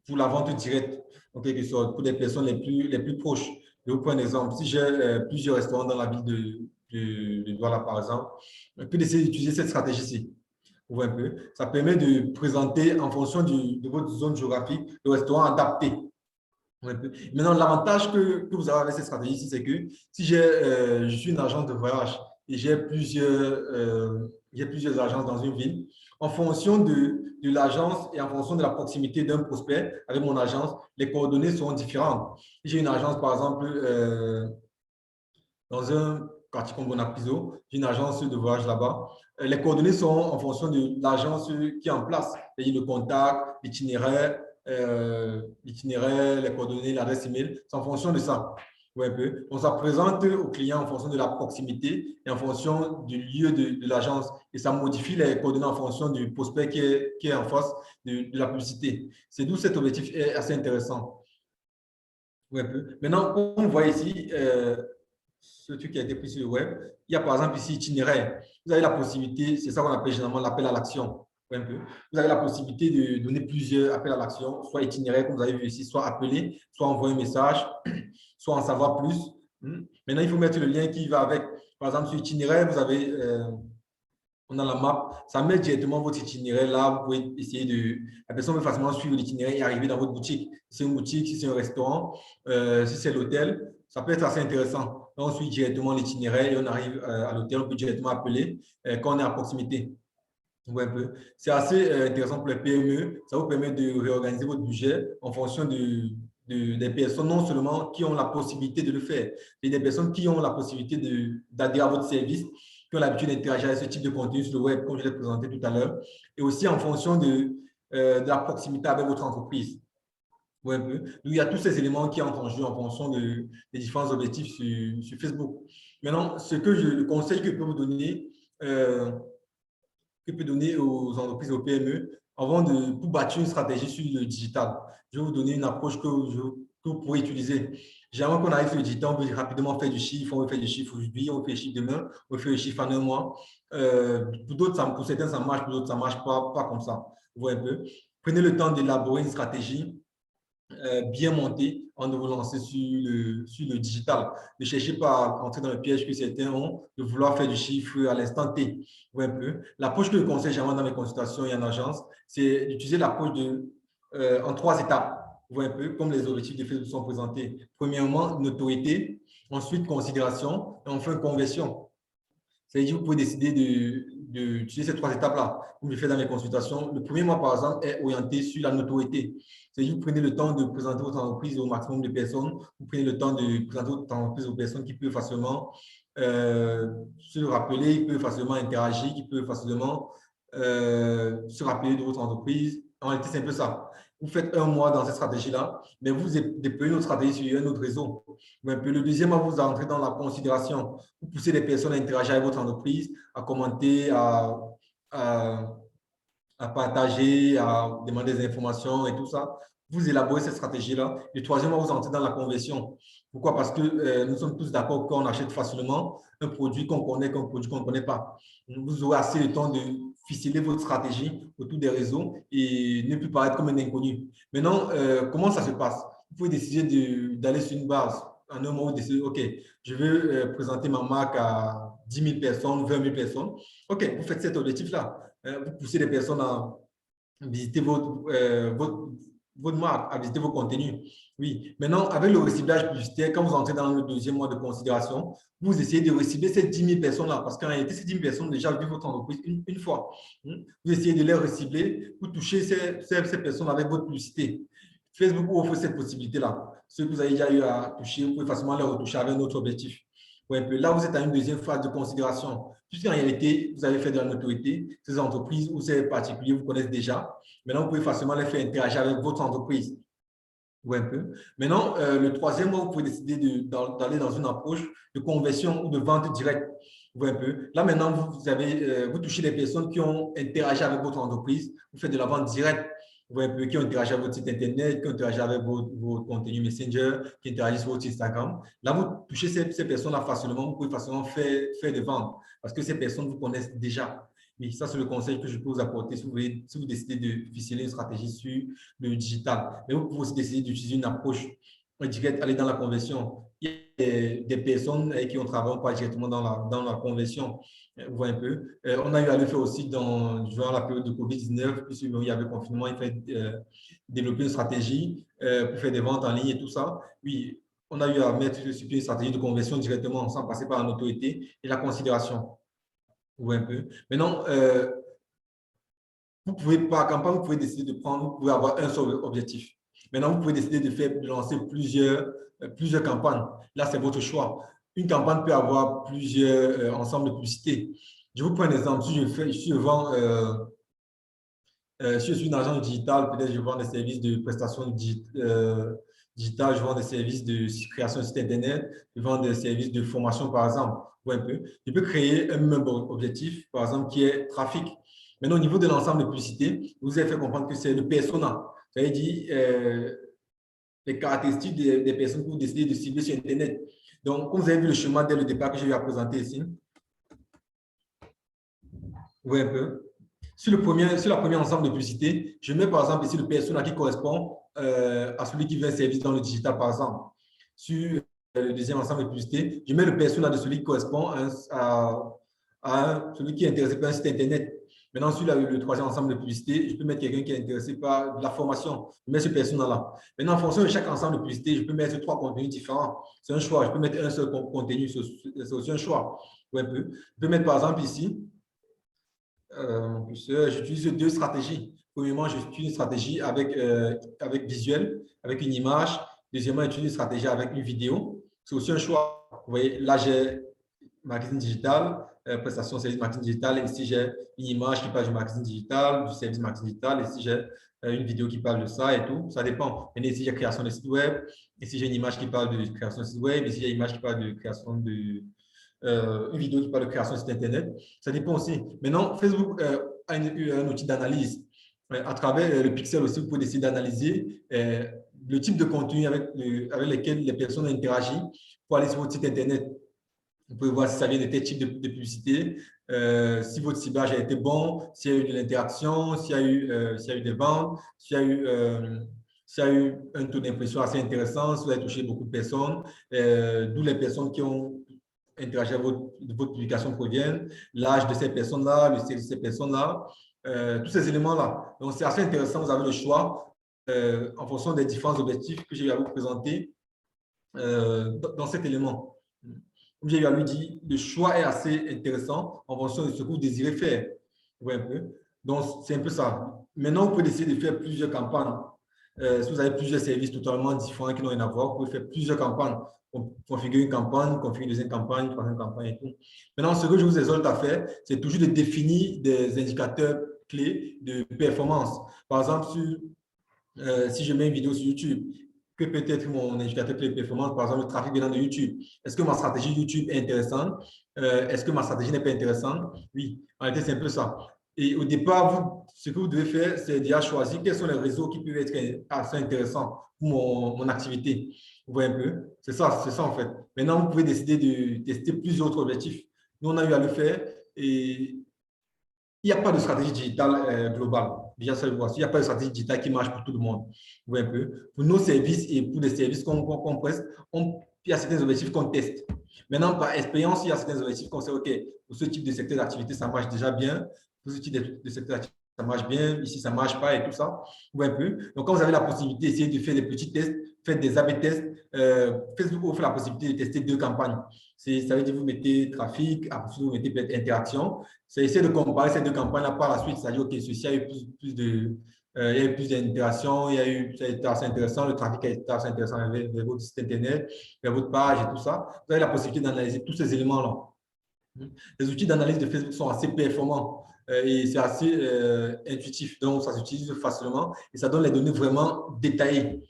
pour la vente directe, en quelque sorte, pour les personnes les plus proches. Je vous prends un exemple. Si j'ai plusieurs restaurants dans la ville de Douala, par exemple, on peut essayer d'utiliser cette stratégie-ci. Vous voyez un peu. Ça permet de présenter en fonction de votre zone géographique le restaurant adapté. Maintenant, l'avantage que vous avez avec cette stratégie-ci, c'est que si je suis une agence de voyage et j'ai plusieurs agences dans une ville, en fonction de l'agence et en fonction de la proximité d'un prospect avec mon agence, les coordonnées seront différentes. Si j'ai une agence, par exemple, dans un quartier comme Bonapiso, j'ai une agence de voyage là-bas, les coordonnées seront en fonction de l'agence qui est en place, c'est-à-dire le contact, l'itinéraire, les coordonnées, l'adresse email, c'est en fonction de ça. Ouais, un peu. On se présente au client en fonction de la proximité et en fonction du lieu de l'agence. Et ça modifie les coordonnées en fonction du prospect qui est en face de la publicité. C'est d'où cet objectif est assez intéressant. Ouais, un peu. Maintenant, comme vous voyez ici, ce truc qui a été pris sur le web, il y a par exemple ici itinéraire. Vous avez la possibilité, c'est ça qu'on appelle généralement l'appel à l'action. Un peu. Vous avez la possibilité de donner plusieurs appels à l'action, soit itinéraire, comme vous avez vu ici, soit appeler, soit envoyer un message, soit en savoir plus. Maintenant, il faut mettre le lien qui va avec. Par exemple, sur itinéraire, vous avez, on a la map, ça met directement votre itinéraire là. Vous pouvez essayer la personne peut facilement suivre l'itinéraire et arriver dans votre boutique. Si c'est une boutique, si c'est un restaurant, si c'est l'hôtel, ça peut être assez intéressant. Donc, on suit directement l'itinéraire et on arrive à l'hôtel, on peut directement appeler quand on est à proximité. Ouais, un peu. C'est assez intéressant pour les PME. Ça vous permet de réorganiser votre budget en fonction des personnes, non seulement qui ont la possibilité de le faire, mais des personnes qui ont la possibilité d'adhérer à votre service, qui ont l'habitude d'interagir avec ce type de contenu sur le web, comme je l'ai présenté tout à l'heure, et aussi en fonction de la proximité avec votre entreprise. Ouais, un peu. Donc, il y a tous ces éléments qui entrent en jeu en fonction des différents objectifs sur Facebook. Maintenant, le conseil que je peux vous donner, aux entreprises, aux PME, pour bâtir une stratégie sur le digital. Je vais vous donner une approche que vous pourrez utiliser. Généralement, quand on arrive sur le digital, on veut rapidement faire du chiffre, on veut faire du chiffre aujourd'hui, on fait le chiffre demain, on fait le chiffre en un mois. Pour certains, ça marche, pour d'autres, ça ne marche pas comme ça. Vous voyez un peu. Prenez le temps d'élaborer une stratégie bien monté en de vous lancer sur le digital. Ne cherchez pas à entrer dans le piège que certains ont de vouloir faire du chiffre à l'instant T. Ouais, un peu. L'approche que je conseille généralement dans mes consultations et en agence, c'est d'utiliser l'approche en 3 étapes. Vous un peu comme les objectifs de Facebook sont présentés. Premièrement, notoriété, ensuite considération et enfin conversion. C'est-à-dire que vous pouvez décider d'utiliser ces 3 étapes-là, comme je fais dans mes consultations. Le premier mois, par exemple, est orienté sur la notoriété. C'est-à-dire que vous prenez le temps de présenter votre entreprise au maximum de personnes. Vous prenez le temps de présenter votre entreprise aux personnes qui peuvent facilement se rappeler, qui peuvent facilement interagir, qui peuvent facilement se rappeler de votre entreprise. En réalité, c'est un peu ça. Vous faites 1 mois dans cette stratégie-là, mais vous déployez une autre stratégie sur un autre réseau. Le deuxième mois, vous entrez dans la considération. Vous poussez les personnes à interagir avec votre entreprise, à commenter, à partager, à demander des informations et tout ça. Vous élaborez cette stratégie-là. Le troisième mois, vous entrez dans la conversion. Pourquoi? Parce que nous sommes tous d'accord qu'on achète facilement un produit qu'on connaît qu'un produit qu'on ne connaît pas. Vous aurez assez de temps de ficeler votre stratégie autour des réseaux et ne plus paraître comme un inconnu. Maintenant, comment ça se passe? Vous pouvez décider d'aller sur une base. En un mois, vous décidez, OK, je veux présenter ma marque à 10 000 personnes, 20 000 personnes. OK, vous faites cet objectif-là. Vous poussez les personnes à visiter votre marque, à visiter vos contenus. Oui. Maintenant, avec le reciblage publicitaire, quand vous entrez dans le deuxième mois de considération, vous essayez de recibler ces 10 000 personnes-là, parce qu'en réalité, ces 10 000 personnes ont déjà vu votre entreprise une fois. Vous essayez de les recibler pour toucher ces personnes avec votre publicité. Facebook vous offre cette possibilité-là. Ceux que vous avez déjà eu à toucher, vous pouvez facilement les retoucher avec un autre objectif. Ouais, là, vous êtes à une deuxième phase de considération. Puisqu'en réalité, vous avez fait de la notoriété, ces entreprises ou ces particuliers vous connaissent déjà. Maintenant, vous pouvez facilement les faire interagir avec votre entreprise. Ouais, un peu. Maintenant, le troisième mois, vous pouvez décider d'aller dans une approche de conversion ou de vente directe. Ouais, un peu. Là, maintenant, vous touchez les personnes qui ont interagi avec votre entreprise. Vous faites de la vente directe. Ouais, un peu, qui ont interagi avec votre site Internet, qui ont interagi avec vos contenus Messenger, qui interagissent sur votre Instagram. Là, vous touchez ces personnes-là facilement. Vous pouvez facilement faire des ventes parce que ces personnes vous connaissent déjà. Oui, ça, c'est le conseil que je peux vous apporter si vous décidez de ficeler une stratégie sur le digital. Mais vous pouvez aussi décider d'utiliser une approche directe, aller dans la conversion. Il y a des personnes qui ont travaillé pas directement dans la conversion. Vous voyez un peu. On a eu à le faire aussi durant la période de COVID-19, puisqu'il y avait confinement, il fallait développer une stratégie pour faire des ventes en ligne et tout ça. Oui, on a eu à mettre sur pied une stratégie de conversion directement sans passer par la notoriété et la considération. Vous voyez un peu. Maintenant, vous pouvez, par campagne, vous pouvez décider de prendre, vous pouvez avoir un seul objectif. Maintenant, vous pouvez décider de lancer plusieurs campagnes. Là, c'est votre choix. Une campagne peut avoir plusieurs ensembles de publicités. Je vous prends un exemple. Si je suis une agence digitale, peut-être je vends des services de prestations digitales, je vends des services de création de site Internet, je vends des services de formation, par exemple. Un peu. Je peux créer un même objectif, par exemple, qui est trafic. Maintenant, au niveau de l'ensemble de publicité, vous avez fait comprendre que c'est le persona. Ça veut dire les caractéristiques des personnes que vous décidez de cibler sur Internet. Donc, comme vous avez vu le schéma dès le départ que j'ai eu à présenter ici, oui, un peu. Sur la première ensemble de publicité, je mets par exemple ici le persona qui correspond à celui qui veut un service dans le digital, par exemple. Sur le deuxième ensemble de publicité, je mets le persona de celui qui correspond à celui qui est intéressé par un site Internet. Maintenant, sur le troisième ensemble de publicité, je peux mettre quelqu'un qui est intéressé par de la formation. Je mets ce persona-là. Maintenant, en fonction de chaque ensemble de publicité, je peux mettre trois contenus différents. C'est un choix. Je peux mettre un seul contenu. C'est aussi un choix. Ouais, un peu. Je peux mettre par exemple ici, j'utilise deux stratégies. Premièrement, j'utilise une stratégie avec visuel, avec une image. Deuxièmement, j'utilise une stratégie avec une vidéo. C'est aussi un choix. Vous voyez, là, j'ai marketing digital, prestation service marketing digital. Et ici, j'ai une image qui parle du marketing digital, du service marketing digital. Et ici, j'ai une vidéo qui parle de ça et tout. Ça dépend. Et ici, j'ai création de site web. Ici, j'ai une image qui parle de création de site web. Ici, j'ai une image qui parle de création de une vidéo qui parle de création de site Internet. Ça dépend aussi. Maintenant, Facebook a un outil d'analyse. À travers le pixel aussi, vous pouvez décider d'analyser le type de contenu avec lequel les personnes interagissent pour aller sur votre site Internet. Vous pouvez voir si ça vient de tel type de publicité, si votre ciblage a été bon, s'il y a eu de l'interaction, s'il y a eu des ventes, s'il y a eu un taux d'impression assez intéressant, si vous avez touché beaucoup de personnes, d'où les personnes qui ont interagir avec votre publication proviennent, l'âge de ces personnes-là, le sexe de ces personnes-là, tous ces éléments-là. Donc, c'est assez intéressant. Vous avez le choix en fonction des différents objectifs que j'ai eu à vous présenter dans cet élément. Comme j'ai eu à lui dire, le choix est assez intéressant en fonction de ce que vous désirez faire. Vous voyez un peu? Donc, c'est un peu ça. Maintenant, vous pouvez décider de faire plusieurs campagnes. Si vous avez plusieurs services totalement différents qui n'ont rien à voir, vous pouvez faire plusieurs campagnes. Configurer une campagne, configurer une deuxième campagne, une troisième campagne et tout. Maintenant, ce que je vous exhorte à faire, c'est toujours de définir des indicateurs clés de performance. Par exemple, si je mets une vidéo sur YouTube, que peut être mon indicateur clé de performance, par exemple, le trafic venant de YouTube. Est-ce que ma stratégie YouTube est intéressante? Est-ce que ma stratégie n'est pas intéressante? Oui, en réalité, c'est un peu ça. Et au départ, ce que vous devez faire, c'est déjà choisir quels sont les réseaux qui peuvent être assez intéressants pour mon activité. Vous voyez un peu? C'est ça en fait. Maintenant, vous pouvez décider de tester plusieurs autres objectifs. Nous, on a eu à le faire et il n'y a pas de stratégie digitale globale. Déjà, ça, il n'y a pas de stratégie digitale qui marche pour tout le monde. Vous voyez un peu? Pour nos services et pour les services qu'on presse, il y a certains objectifs qu'on teste. Maintenant, par expérience, il y a certains objectifs qu'on sait, OK, pour ce type de secteur d'activité, ça marche déjà bien. Pour ce type de secteur d'activité, ça marche bien, ici, ça ne marche pas et tout ça. Vous voyez un peu. Donc, quand vous avez la possibilité d'essayer de faire des petits tests, faites des A/B tests. Facebook offre la possibilité de tester 2 campagnes. Ça veut dire que vous mettez trafic, après vous mettez peut-être interaction. C'est essayer de comparer ces 2 campagnes-là par la suite. C'est-à-dire, OK, ceci a eu plus de… il y a eu plus d'interaction, il y a eu, ça a été assez intéressant, le trafic a été assez intéressant vers votre site Internet, vers votre page et tout ça. Vous avez la possibilité d'analyser tous ces éléments-là. Les outils d'analyse de Facebook sont assez performants et c'est assez intuitif. Donc, ça s'utilise facilement et ça donne les données vraiment détaillées.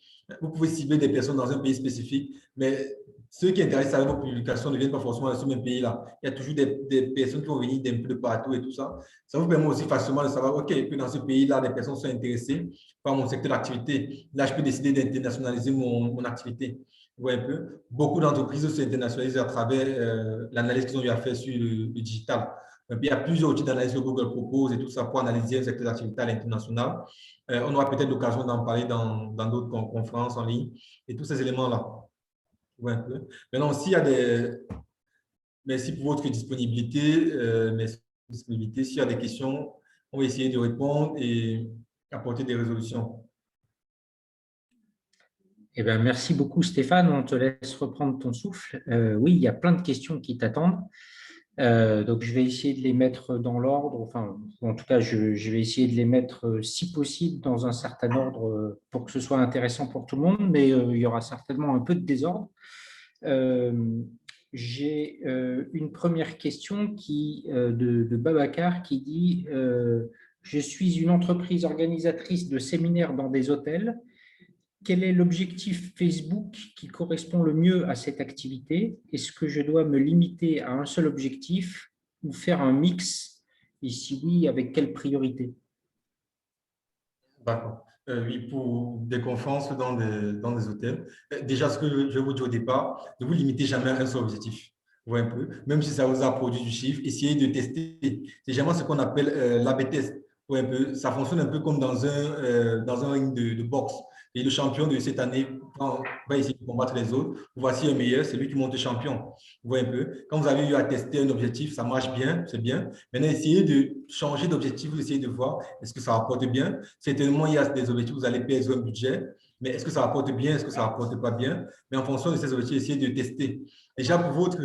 Vous pouvez cibler des personnes dans un pays spécifique, mais ceux qui intéressent à vos publications ne viennent pas forcément de ce même pays-là. Il y a toujours des personnes qui vont venir d'un peu de partout et tout ça. Ça vous permet aussi facilement de savoir, OK, que dans ce pays-là, des personnes sont intéressées par mon secteur d'activité. Là, je peux décider d'internationaliser mon activité. Vous voyez un peu. Beaucoup d'entreprises s'internationalisent à travers l'analyse qu'ils ont eu à faire sur le digital. Et puis, il y a plusieurs outils d'analyse que Google propose et tout ça pour analyser un secteur d'activité à l'international. On aura peut-être l'occasion d'en parler dans d'autres conférences en ligne et tous ces éléments-là. Ouais, un peu. Maintenant, s'il y a des… Merci pour votre disponibilité. S'il y a des questions, on va essayer de répondre et apporter des résolutions. Eh bien, merci beaucoup, Stéphane. On te laisse reprendre ton souffle. Oui, il y a plein de questions qui t'attendent. Donc, je vais essayer de les mettre dans l'ordre. Enfin, en tout cas, je vais essayer de les mettre, si possible, dans un certain ordre pour que ce soit intéressant pour tout le monde, mais il y aura certainement un peu de désordre. J'ai une première question de Babacar qui dit je suis une entreprise organisatrice de séminaires dans des hôtels. Quel est l'objectif Facebook qui correspond le mieux à cette activité? Est-ce que je dois me limiter à un seul objectif ou faire un mix? Et si oui, avec quelle priorité? D'accord. Oui, pour des conférences dans des hôtels. Déjà, ce que je vais vous dire au départ, ne vous limitez jamais à un seul objectif. Vous voyez un peu. Même si ça vous a produit du chiffre, essayez de tester. C'est jamais ce qu'on appelle l'A/B test. Vous voyez un peu. Ça fonctionne un peu comme dans un ring de boxe. Et le champion de cette année va essayer de combattre les autres. Voici un meilleur, c'est lui qui monte champion. Vous voyez un peu. Quand vous avez eu à tester un objectif, ça marche bien, c'est bien. Maintenant, essayez de changer d'objectif, vous essayez de voir est-ce que ça rapporte bien. Certainement, il y a des objectifs, vous allez perdre un budget, mais est-ce que ça rapporte bien, est-ce que ça rapporte pas bien? Mais en fonction de ces objectifs, essayez de tester. Déjà, pour votre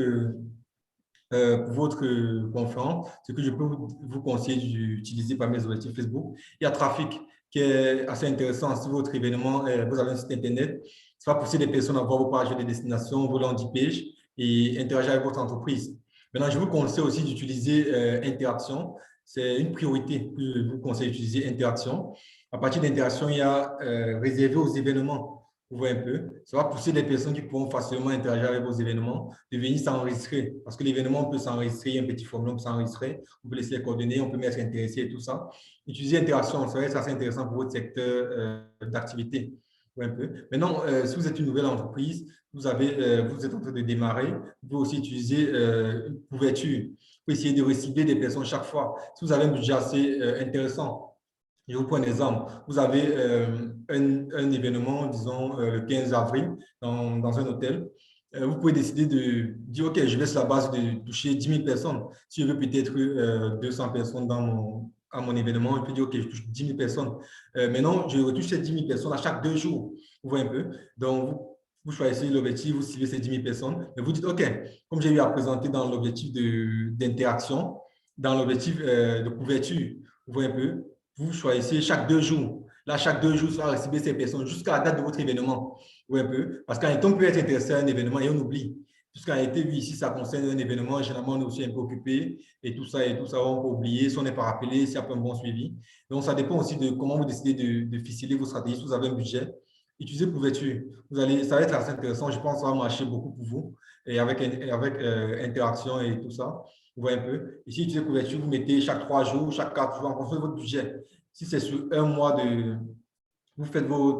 conférence, ce que je peux vous conseiller d'utiliser parmi les objectifs Facebook, il y a Trafic qui est assez intéressant. Si votre événement, vous avez un site Internet, ça va pousser des personnes à voir vos pages de destination, vos landing pages et interagir avec votre entreprise. Maintenant, je vous conseille aussi d'utiliser Interaction. C'est une priorité que je vous conseille d'utiliser Interaction. À partir d'Interaction, il y a réservé aux événements. Vous voyez un peu, ça va pousser les personnes qui pourront facilement interagir avec vos événements de venir s'enregistrer. Parce que l'événement, on peut s'enregistrer, il y a un petit formulaire, on peut s'enregistrer, on peut laisser les coordonnées, on peut mettre intéressé et tout ça. Utiliser Interaction, ça va être assez intéressant pour votre secteur d'activité. Un peu. Maintenant, si vous êtes une nouvelle entreprise, vous êtes en train de démarrer, vous pouvez aussi utiliser une couverture. Vous pouvez essayer de recibler des personnes chaque fois. Si vous avez un budget assez intéressant, je vous prends un exemple. Vous avez un événement, disons, le 15 avril, dans un hôtel. Vous pouvez décider de dire, OK, je vais sur la base de toucher 10 000 personnes. Si je veux peut-être 200 personnes à mon événement, je peux dire, OK, je touche 10 000 personnes. Maintenant, je retouche ces 10 000 personnes à chaque 2 jours. Vous voyez un peu? Donc, vous choisissez l'objectif, vous ciblez ces 10 000 personnes, mais vous dites, OK, comme j'ai eu à présenter dans l'objectif d'interaction, dans l'objectif de couverture, vous voyez un peu? Vous choisissez chaque 2 jours. Là, chaque 2 jours, ça va recevoir ces personnes jusqu'à la date de votre événement. Oui, un peu. Parce qu'en été, on peut être intéressé à un événement et on oublie. Puisqu'en été, oui, si ça concerne un événement, généralement, on est aussi un peu occupé et tout ça, on peut oublier, si on n'est pas rappelé, s'il n'y a pas un bon suivi. Donc, ça dépend aussi de comment vous décidez de ficeler vos stratégies. Si vous avez un budget, utilisez couverture. Ça va être assez intéressant. Je pense que ça va marcher beaucoup pour vous et avec interaction et tout ça. Vous voyez un peu. Ici, utilisez couverture, vous mettez chaque 3 jours, chaque 4 jours en fonction de votre budget. Si c'est sur un mois vous faites vos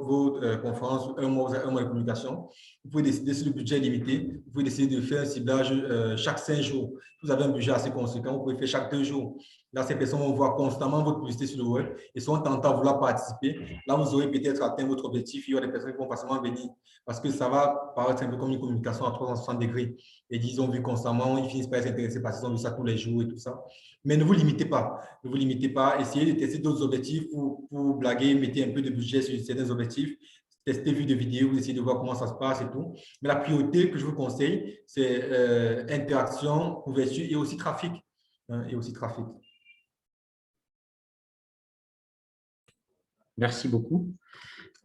conférences, un mois de publication, vous pouvez décider si le budget est limité, vous pouvez décider de faire un ciblage chaque 5 jours. vous avez un budget assez conséquent, vous pouvez faire chaque 2 jours. Là, ces personnes vont voir constamment votre publicité sur le web et sont tentées à vouloir participer. Là, vous aurez peut-être atteint votre objectif. Il y aura des personnes qui vont facilement venir parce que ça va paraître un peu comme une communication à 360 degrés. Et ils ont vu constamment, ils finissent par être intéressés parce qu'ils ont vu ça tous les jours et tout ça. Mais ne vous limitez pas. Ne vous limitez pas. Essayez de tester d'autres objectifs pour blaguer, mettez un peu de budget sur certains objectifs. Testez vu des vidéos, vous essayez de voir comment ça se passe et tout. Mais la priorité que je vous conseille, c'est interaction, couverture et aussi trafic. Et aussi trafic. Merci beaucoup.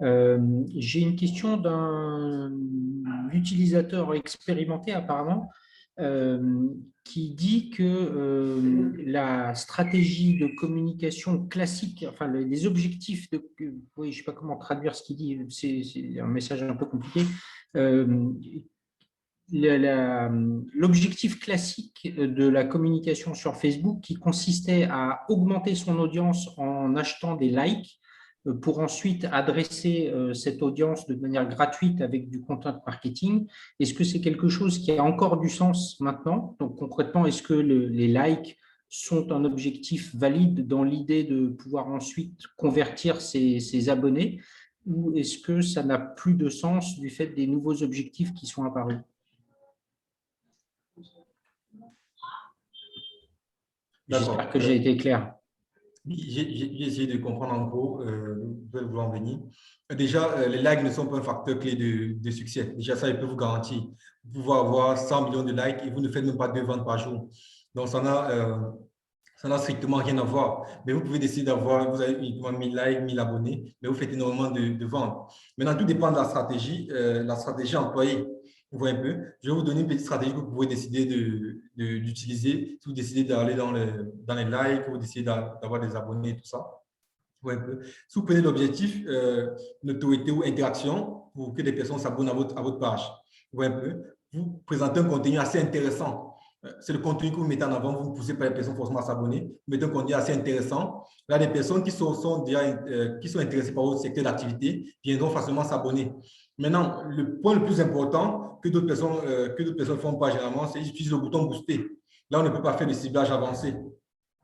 J'ai une question d'un utilisateur expérimenté apparemment qui dit que la stratégie de communication classique, enfin les objectifs de, oui, je ne sais pas comment traduire ce qu'il dit, c'est un message un peu compliqué. L'objectif classique de la communication sur Facebook qui consistait à augmenter son audience en achetant des likes pour ensuite adresser cette audience de manière gratuite avec du content marketing. Est-ce que c'est quelque chose qui a encore du sens maintenant? Donc concrètement, est-ce que les likes sont un objectif valide dans l'idée de pouvoir ensuite convertir ses abonnés, ou est-ce que ça n'a plus de sens du fait des nouveaux objectifs qui sont apparus? J'espère que j'ai été clair. J'ai essayé de comprendre en gros où vous en venir. Déjà, les likes ne sont pas un facteur clé de succès. Déjà, ça, je peux vous garantir. Vous pouvez avoir 100 millions de likes et vous ne faites même pas 2 ventes par jour. Donc, ça n'a strictement rien à voir. Mais vous pouvez décider d'avoir, vous avez uniquement 1000 likes, 1000 abonnés, mais vous faites énormément de ventes. Maintenant, tout dépend de la stratégie employée. Vous voyez un peu. Je vais vous donner une petite stratégie que vous pouvez décider d'utiliser. Si vous décidez d'aller dans les likes, vous décidez d'avoir des abonnés, tout ça. Vous voyez un peu. Si vous prenez l'objectif, notoriété ou interaction, pour que des personnes s'abonnent à votre page. Vous voyez un peu. Vous présentez un contenu assez intéressant. C'est le contenu que vous mettez en avant, vous ne poussez pas les personnes forcément à s'abonner. Vous mettez un contenu assez intéressant. Là, des personnes qui sont intéressées par votre secteur d'activité viendront facilement s'abonner. Maintenant, le point le plus important que d'autres personnes ne font pas généralement, c'est d'utiliser le bouton booster. Là, on ne peut pas faire de ciblage avancé.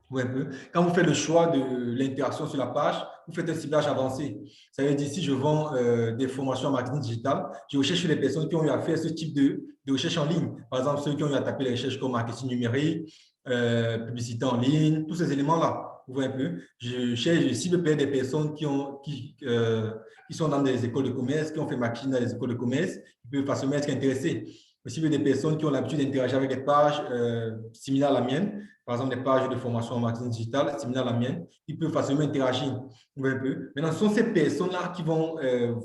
Ouais, un peu. Quand vous faites le choix de l'interaction sur la page, vous faites un ciblage avancé. Ça veut dire si je vends des formations en marketing digital, je recherche les personnes qui ont eu à faire ce type de recherche en ligne. Par exemple, ceux qui ont eu à taper les recherches comme marketing numérique, publicité en ligne, tous ces éléments-là. Vous voyez un peu. Je cible des personnes qui sont dans des écoles de commerce, qui ont fait marketing dans les écoles de commerce, qui peuvent facilement être intéressés. Je cible des personnes qui ont l'habitude d'interagir avec des pages similaires à la mienne. Par exemple, des pages de formation en marketing digital, similaires à la mienne, ils peuvent facilement interagir. Maintenant, ce sont ces personnes-là qui vont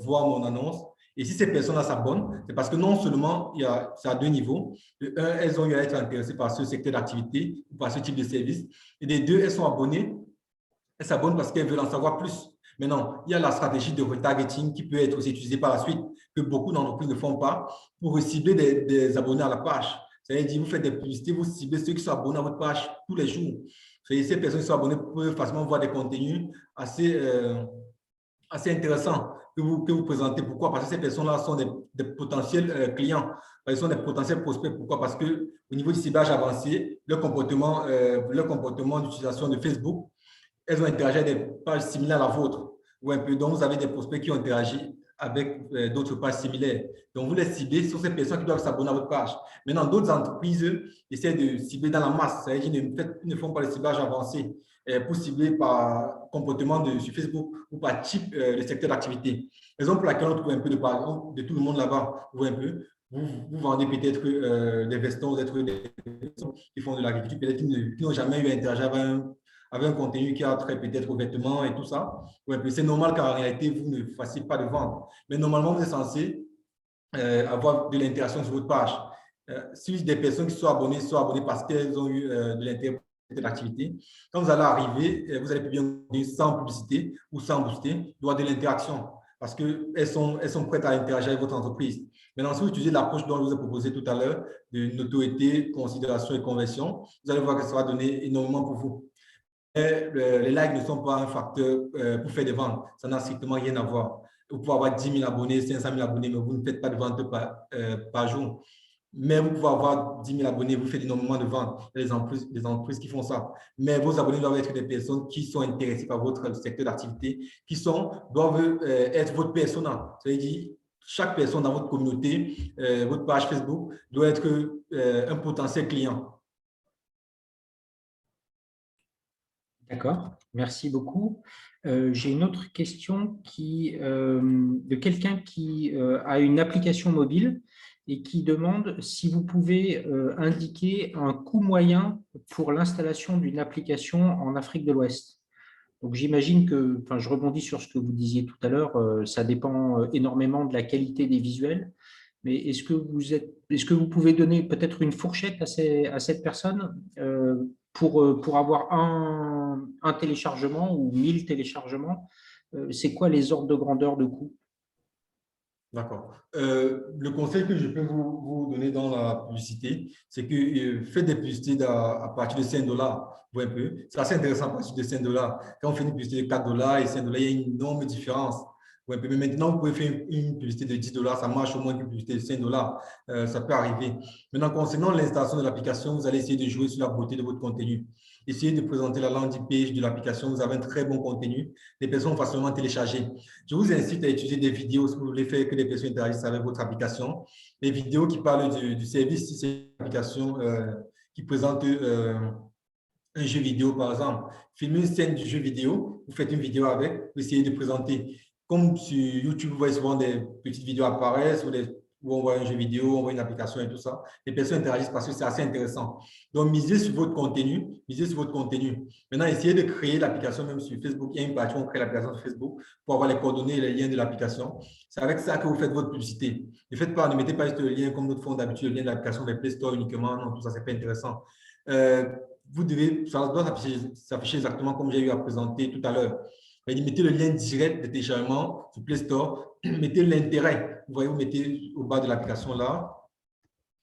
voir mon annonce. Et si ces personnes-là s'abonnent, c'est parce que non seulement c'est à 2 niveaux. De un, elles ont eu à être intéressées par ce secteur d'activité ou par ce type de service. Et des deux, elles sont abonnées. Elles s'abonnent parce qu'elles veulent en savoir plus. Maintenant, il y a la stratégie de retargeting qui peut être aussi utilisée par la suite, que beaucoup d'entreprises ne font pas, pour cibler des abonnés à la page. C'est-à-dire, vous faites des publicités, vous ciblez ceux qui sont abonnés à votre page tous les jours. Ces personnes qui sont abonnées peuvent facilement voir des contenus assez intéressants que vous présentez. Pourquoi? Parce que ces personnes-là sont des potentiels clients. Ils sont des potentiels prospects. Pourquoi? Parce qu'au niveau du ciblage avancé, leur comportement d'utilisation de Facebook, elles ont interagi avec des pages similaires à la vôtre. Ou un peu. Donc, vous avez des prospects qui ont interagi avec d'autres pages similaires. Donc, vous les ciblez sur ces personnes qui doivent s'abonner à votre page. Maintenant, d'autres entreprises essaient de cibler dans la masse. C'est-à-dire qu'ils ne font pas le ciblage avancé pour cibler par comportement sur Facebook ou par type de secteur d'activité. Raison pour laquelle on trouve un peu de tout le monde là-bas. Vous voyez un peu. Vous vendez peut-être des vestons, peut-être des personnes qui font de l'agriculture, peut-être qui n'ont jamais eu à interagir avec un contenu qui a trait peut-être aux vêtements et tout ça. Ouais, c'est normal qu'en réalité, vous ne fassiez pas de vente. Mais normalement, vous êtes censé avoir de l'interaction sur votre page. Si des personnes qui sont abonnées parce qu'elles ont eu de l'intérêt pour l'activité, quand vous allez arriver, vous allez publier sans publicité ou sans booster, il doit y avoir de l'interaction parce qu'elles sont prêtes à interagir avec votre entreprise. Maintenant, si vous utilisez l'approche dont je vous ai proposé tout à l'heure, de notoriété, considération et conversion, vous allez voir que ça va donner énormément pour vous. Les likes ne sont pas un facteur pour faire des ventes. Ça n'a strictement rien à voir. Vous pouvez avoir 10 000 abonnés, 500 000 abonnés, mais vous ne faites pas de ventes par jour. mais vous pouvez avoir 10 000 abonnés, vous faites énormément de ventes. Il y a des entreprises qui font ça. Mais vos abonnés doivent être des personnes qui sont intéressées par votre secteur d'activité, doivent être votre persona. C'est-à-dire, chaque personne dans votre communauté, votre page Facebook, doit être un potentiel client. D'accord, merci beaucoup. J'ai une autre question de quelqu'un qui a une application mobile et qui demande si vous pouvez indiquer un coût moyen pour l'installation d'une application en Afrique de l'Ouest. Donc j'imagine que, enfin, je rebondis sur ce que vous disiez tout à l'heure, ça dépend énormément de la qualité des visuels. Mais est-ce que vous pouvez donner peut-être une fourchette à cette personne pour avoir un téléchargement ou 1000 téléchargements? C'est quoi les ordres de grandeur de coût? D'accord. Le conseil que je peux vous donner dans la publicité, c'est que faites des publicités à partir de 5 dollars. Vous voyez un peu. C'est assez intéressant à partir de 5 dollars. Quand on fait une publicité de 4 dollars et 5 dollars, il y a une énorme différence. Vous voyez un peu. Mais maintenant, vous pouvez faire une publicité de 10 dollars. Ça marche au moins qu'une publicité de 5 dollars. Ça peut arriver. Maintenant, concernant l'installation de l'application, vous allez essayer de jouer sur la beauté de votre contenu. Essayez de présenter la landing page de l'application. Vous avez un très bon contenu. Les personnes vont facilement télécharger. Je vous incite à utiliser des vidéos si vous voulez faire que les personnes interagissent avec votre application. Les vidéos qui parlent du service, si c'est une application qui présente un jeu vidéo, par exemple. Filmez une scène du jeu vidéo, vous faites une vidéo avec, vous essayez de présenter. Comme sur YouTube, vous voyez souvent des petites vidéos apparaissent où on voit un jeu vidéo, on voit une application et tout ça. Les personnes interagissent parce que c'est assez intéressant. Donc, misez sur votre contenu, misez sur votre contenu. Maintenant, essayez de créer l'application même sur Facebook. Il y a une partie où on crée l'application sur Facebook pour avoir les coordonnées et les liens de l'application. C'est avec ça que vous faites votre publicité. Ne mettez pas juste le lien comme d'autres font d'habitude, le lien de l'application vers Play Store uniquement. Non, tout ça, c'est pas intéressant. Ça doit s'afficher exactement comme j'ai eu à présenter tout à l'heure. Mettez le lien direct de téléchargement sur Play Store, mettez l'intérêt. Vous voyez, vous mettez au bas de l'application là.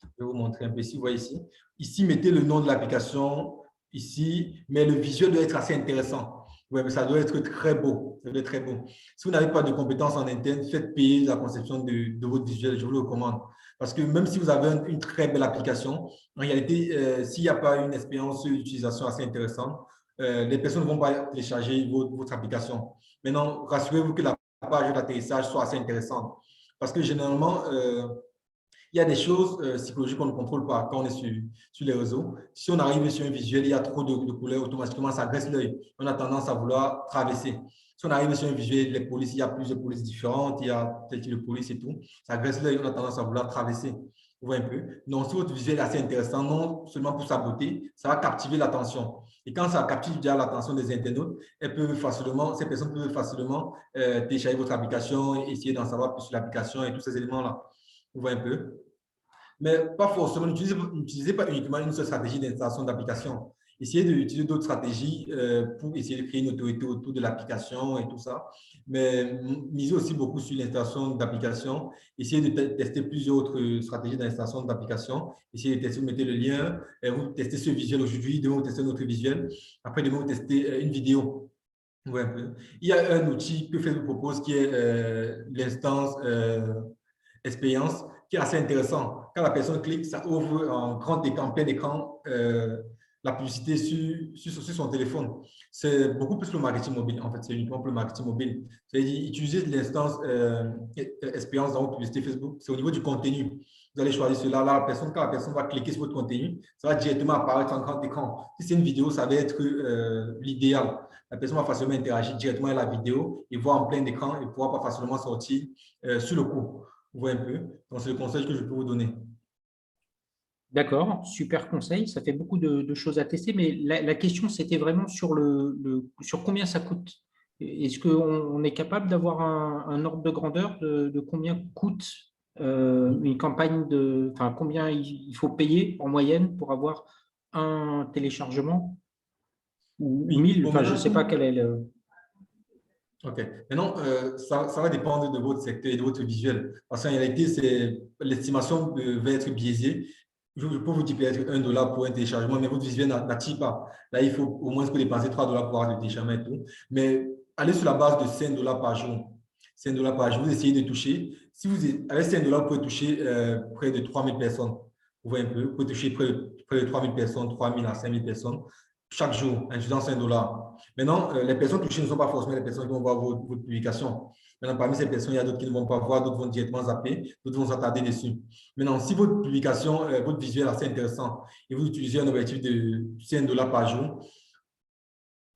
Je vais vous montrer un peu ici. Vous voyez ici. Ici, mettez le nom de l'application ici, mais le visuel doit être assez intéressant. Ouais, mais ça doit être très beau. Ça doit être très beau. Si vous n'avez pas de compétences en interne, faites payer la conception de votre visuel. Je vous le recommande. Parce que même si vous avez une très belle application, en réalité, s'il n'y a pas une expérience d'utilisation assez intéressante, les personnes ne vont pas télécharger votre application. Maintenant, rassurez-vous que la page d'atterrissage soit assez intéressante. Parce que généralement, il y a des choses psychologiques qu'on ne contrôle pas quand on est sur les réseaux. Si on arrive sur un visuel, il y a trop de couleurs, automatiquement, ça agresse l'œil. On a tendance à vouloir traverser. Si on arrive sur un visuel, les polices, il y a plusieurs polices différentes, il y a tel type de police et tout, ça agresse l'œil, on a tendance à vouloir traverser. Vous voyez un peu? Donc, si votre visuel est assez intéressant, non seulement pour sa beauté, ça va captiver l'attention. Et quand ça captive déjà l'attention des internautes, ces personnes peuvent facilement télécharger votre application, essayer d'en savoir plus sur l'application et tous ces éléments-là. Vous voyez un peu? Mais pas forcément, n'utilisez pas uniquement une seule stratégie d'installation d'application. Essayez d'utiliser d'autres stratégies pour essayer de créer une autorité autour de l'application et tout ça. Mais misez aussi beaucoup sur l'installation d'applications. Essayez de tester plusieurs autres stratégies d'installation d'application. Essayez de tester, vous mettez le lien, vous testez ce visuel aujourd'hui, demain vous testez un autre visuel. Après, demain vous testez une vidéo. Ouais, un peu. Il y a un outil que Facebook propose qui est l'instance expérience qui est assez intéressant. Quand la personne clique, ça ouvre en grand écran, plein écran, la publicité sur son téléphone. C'est beaucoup plus le marketing mobile, en fait. C'est uniquement pour le marketing mobile. C'est-à-dire, utiliser l'instance expérience dans votre publicité Facebook, c'est au niveau du contenu. Vous allez choisir cela. Là, quand la personne va cliquer sur votre contenu, ça va directement apparaître en grand écran. Si c'est une vidéo, ça va être l'idéal. La personne va facilement interagir directement avec la vidéo et voir en plein écran et ne pourra pas facilement sortir sur le coup. Vous voyez un peu. Donc, c'est le conseil que je peux vous donner. D'accord, super conseil. Ça fait beaucoup de choses à tester, mais la question, c'était vraiment sur combien ça coûte. Est-ce qu'on est capable d'avoir un ordre de grandeur de combien coûte une campagne enfin, combien il faut payer en moyenne pour avoir un téléchargement ou Oui, 1000, bon, enfin, je ne sais pas maintenant, quel est le… OK. Maintenant, ça va dépendre de votre secteur et de votre visuel. Parce qu'en réalité, l'estimation va être biaisée. Je peux vous dire peut-être 1 dollar pour un téléchargement, mais votre visuel n'attire pas. Là, il faut au moins dépenser 3 dollars pour avoir le téléchargement et tout. Mais allez sur la base de 5 dollars par jour. 5 dollars par jour, vous essayez de toucher. Avec 5 dollars, vous pouvez toucher près de 3000 personnes. Vous voyez un peu, vous pouvez toucher près de 3 000 personnes, 3 000 à 5 000 personnes chaque jour, en utilisant 5 dollars. Maintenant, les personnes touchées ne sont pas forcément les personnes qui vont voir votre publication. Maintenant, parmi ces personnes, il y a d'autres qui ne vont pas voir, d'autres vont directement zapper, d'autres vont s'attarder dessus. Maintenant, si votre publication, votre visuel est assez intéressant et vous utilisez un objectif de 5 dollars par jour,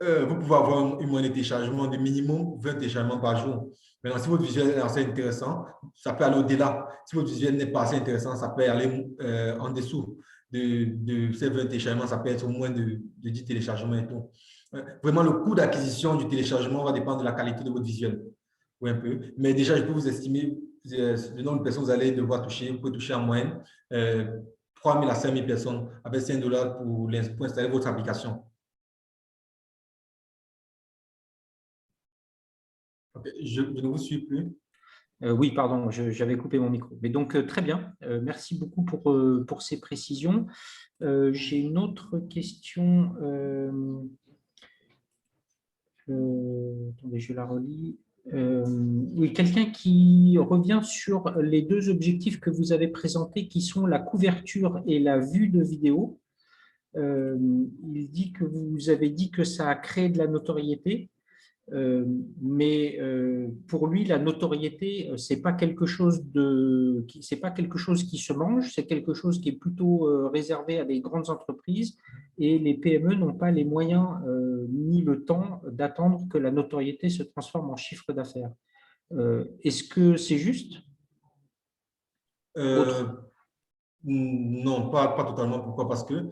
vous pouvez avoir une moyenne de téléchargement de minimum 20 téléchargements par jour. Maintenant, si votre visuel est assez intéressant, ça peut aller au-delà. Si votre visuel n'est pas assez intéressant, ça peut aller en dessous de ces 20 téléchargements. Ça peut être au moins de 10 téléchargements et tout. Vraiment, le coût d'acquisition du téléchargement va dépendre de la qualité de votre visuel. Oui, un peu. Mais déjà, je peux vous estimer le nombre de personnes que vous allez devoir toucher. Vous pouvez toucher en moyenne 3 000 à 5 000 personnes avec 5 dollars pour installer votre application. Okay, je ne vous suis plus. Oui, pardon, j'avais coupé mon micro. Mais donc, très bien. Merci beaucoup pour ces précisions. J'ai une autre question. Attendez, je la relis. Oui, quelqu'un qui revient sur les deux objectifs que vous avez présentés, qui sont la couverture et la vue de vidéo. Il dit que vous avez dit que ça a créé de la notoriété. Mais pour lui, la notoriété, c'est pas quelque chose c'est pas quelque chose qui se mange, c'est quelque chose qui est plutôt réservé à des grandes entreprises et les PME n'ont pas les moyens ni le temps d'attendre que la notoriété se transforme en chiffre d'affaires. Est-ce que c'est juste? Non, pas totalement. Pourquoi? Parce que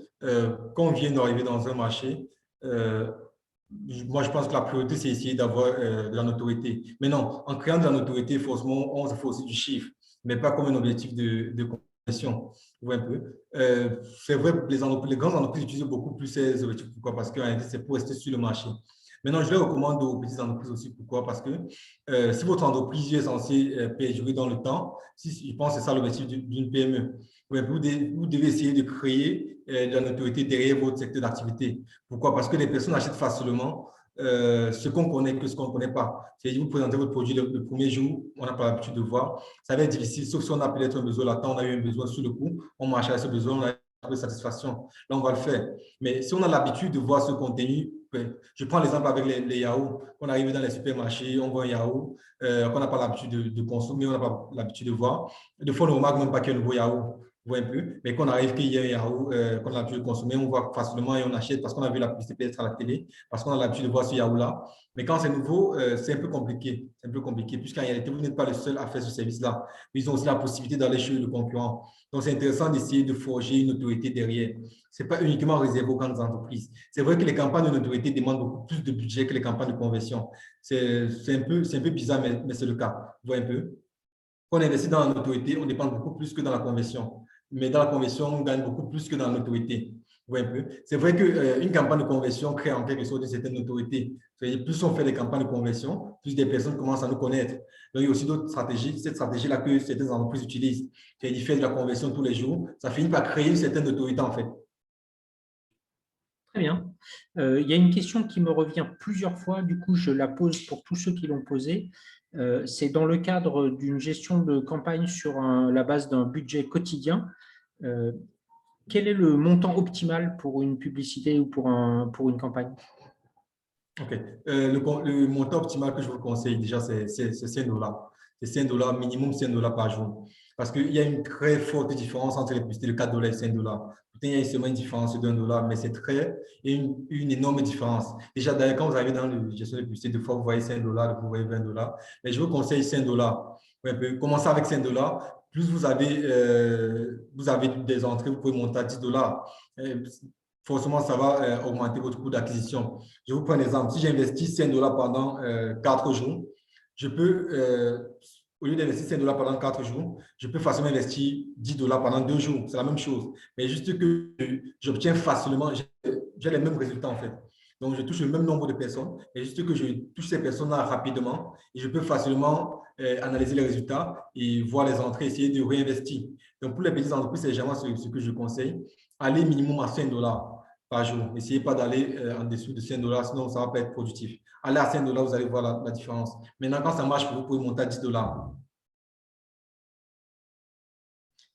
quand on vient d'arriver dans un marché, moi, je pense que la priorité, c'est essayer d'avoir de la notoriété. Mais non, en créant de la notoriété, forcément, on se fait aussi du chiffre, mais pas comme un objectif de conversion. Vous voyez un peu. C'est vrai, les grandes entreprises utilisent beaucoup plus ces objectifs. Pourquoi? Parce que c'est pour rester sur le marché. Maintenant, je les recommande aux petites entreprises aussi. Pourquoi? Parce que si votre entreprise est censée perdurer dans le temps, je pense que c'est ça l'objectif d'une PME. Vous devez essayer de créer de la notoriété derrière votre secteur d'activité. Pourquoi? Parce que les personnes achètent facilement ce qu'on connaît que ce qu'on ne connaît pas. C'est-à-dire, vous présentez votre produit le premier jour, on n'a pas l'habitude de voir. Ça va être difficile, sauf si on a peut-être un besoin latent, on a eu un besoin sur le coup, on marche avec ce besoin, on a trouvé satisfaction. Là, on va le faire. Mais si on a l'habitude de voir ce contenu, je prends l'exemple avec les yaourts. On arrive dans les supermarchés, on voit un yaourt qu'on n'a pas l'habitude de consommer, on n'a pas l'habitude de voir. Des fois, on ne remarque même pas qu'il y a un nouveau yaourt. Voit un peu, mais quand on arrive qu'il y a un yaourt qu'on a pu consommer, on voit facilement et on achète parce qu'on a vu la publicité peut-être à la télé, parce qu'on a l'habitude de voir ce yaourt-là. Mais quand c'est nouveau, c'est un peu compliqué. C'est un peu compliqué, puisqu'en réalité, vous n'êtes pas le seul à faire ce service-là. Ils ont aussi la possibilité d'aller chez le concurrent. Donc, c'est intéressant d'essayer de forger une autorité derrière. Ce n'est pas uniquement réservé aux grandes entreprises. C'est vrai que les campagnes de notoriété demandent beaucoup plus de budget que les campagnes de conversion. C'est un peu bizarre, mais c'est le cas. Vous voyez un peu? Quand on investit dans la notoriété, on dépense beaucoup plus que dans la conversion. Mais dans la conversion, on gagne beaucoup plus que dans l'autorité. Ouais, un peu. C'est vrai qu'une campagne de conversion crée en quelque sorte une certaine autorité. Plus on fait des campagnes de conversion, plus des personnes commencent à nous connaître. Donc, il y a aussi d'autres stratégies, cette stratégie-là que certaines entreprises utilisent. C'est-à-dire faire de la conversion tous les jours. Ça finit par créer une certaine autorité, en fait. Très bien. Il y a une question qui me revient plusieurs fois, du coup, je la pose pour tous ceux qui l'ont posée. C'est dans le cadre d'une gestion de campagne sur la base d'un budget quotidien. Quel est le montant optimal pour une publicité ou pour une campagne? OK. Le montant optimal que je vous conseille déjà, c'est 5 dollars. C'est 5 dollars, minimum 5 dollars par jour. Parce qu'il y a une très forte différence entre les publicités de 4 dollars et 5 dollars. Il y a seulement une différence de 1 dollar, mais c'est une énorme différence. Déjà, d'ailleurs, quand vous arrivez dans la gestion de publicité, deux fois, vous voyez 5 dollars, vous voyez 20 dollars. Mais je vous conseille 5 dollars. Commencez avec 5 dollars. Plus vous avez des entrées, vous pouvez monter à 10 dollars. Forcément, ça va augmenter votre coût d'acquisition. Je vous prends un exemple. Si j'investis 5 dollars pendant 4 jours, je peux, au lieu d'investir 5 dollars pendant 4 jours, je peux facilement investir 10 dollars pendant 2 jours. C'est la même chose. Mais juste que j'obtiens facilement, j'ai les mêmes résultats en fait. Donc, je touche le même nombre de personnes, et juste que je touche ces personnes-là rapidement et je peux facilement analyser les résultats et voir les entrées, essayer de réinvestir. Donc, pour les petites entreprises, c'est généralement ce que je conseille. Allez minimum à 5 dollars par jour. N'essayez pas d'aller en dessous de 5 dollars, sinon ça ne va pas être productif. Allez à 5 dollars, vous allez voir la différence. Maintenant, quand ça marche, vous pouvez monter à 10 dollars.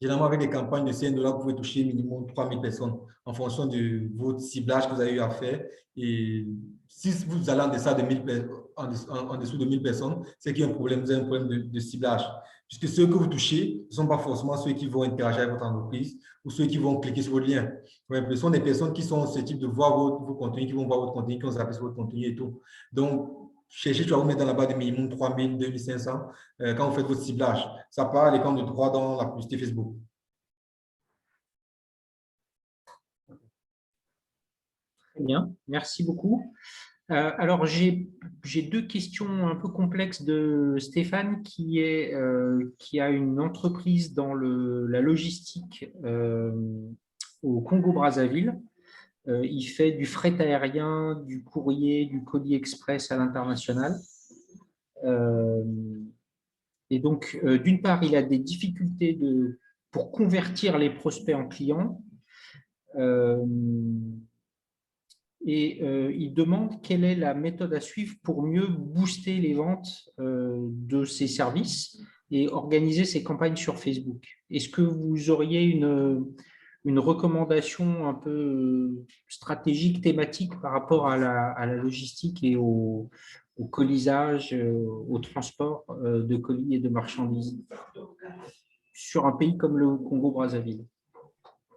Généralement, avec les campagnes de $5, vous pouvez toucher minimum 3000 personnes en fonction de votre ciblage que vous avez eu à faire. Et si vous allez en dessous de 1000, en dessous de 1000 personnes, c'est qu'il y a un problème, vous avez un problème de ciblage. Puisque ceux que vous touchez ne sont pas forcément ceux qui vont interagir avec votre entreprise ou ceux qui vont cliquer sur votre lien. Ouais, ce sont des personnes qui sont susceptibles de voir vos contenus, qui vont voir votre contenu, qui vont zapper sur votre contenu et tout. Donc, cherchez toujours à vous mettre dans la barre de minimum 3000, 2500 quand vous faites votre ciblage. Ça part les comptes de droit dans la publicité Facebook. Très bien, merci beaucoup. Alors, j'ai deux questions un peu complexes de Stéphane qui a une entreprise dans la logistique au Congo-Brazzaville. Il fait du fret aérien, du courrier, du colis express à l'international. Et donc, d'une part, il a des difficultés pour convertir les prospects en clients. Et il demande quelle est la méthode à suivre pour mieux booster les ventes de ces services et organiser ces campagnes sur Facebook. Est-ce que vous auriez une recommandation un peu stratégique, thématique par rapport à la logistique et au colisage, au transport de colis et de marchandises sur un pays comme le Congo-Brazzaville?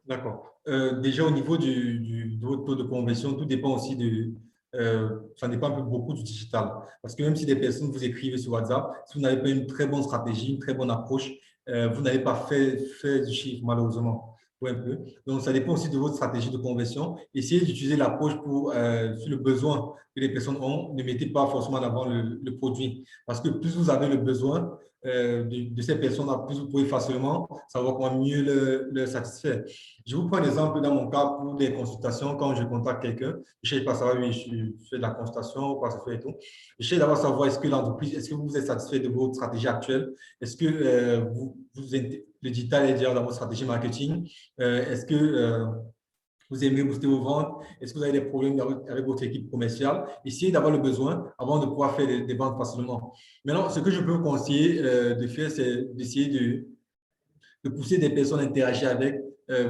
D'accord. Déjà, au niveau de votre taux de conversion, tout dépend aussi ça dépend un peu beaucoup du digital. Parce que même si des personnes vous écrivent sur WhatsApp, si vous n'avez pas une très bonne stratégie, une très bonne approche, vous n'avez pas fait du chiffre, malheureusement. Ouais, un peu. Donc, ça dépend aussi de votre stratégie de conversion. Essayez d'utiliser l'approche sur le besoin que les personnes ont. Ne mettez pas forcément en avant le produit. Parce que plus vous avez le besoin de ces personnes-là, plus vous pouvez facilement savoir comment mieux le satisfaire. Je vous prends l'exemple dans mon cas pour des consultations. Quand je contacte quelqu'un, je ne sais pas savoir, oui, je fais de la consultation, quoi ça fait et tout. Je sais d'abord savoir est-ce que l'entreprise, est-ce que vous êtes satisfait de votre stratégie actuelle? Est-ce que le digital est déjà dans votre stratégie marketing? Est-ce que vous aimez booster vos ventes? Est-ce que vous avez des problèmes avec votre équipe commerciale? Essayez d'avoir le besoin avant de pouvoir faire des ventes facilement. Maintenant, ce que je peux vous conseiller de faire, c'est d'essayer de pousser des personnes à interagir avec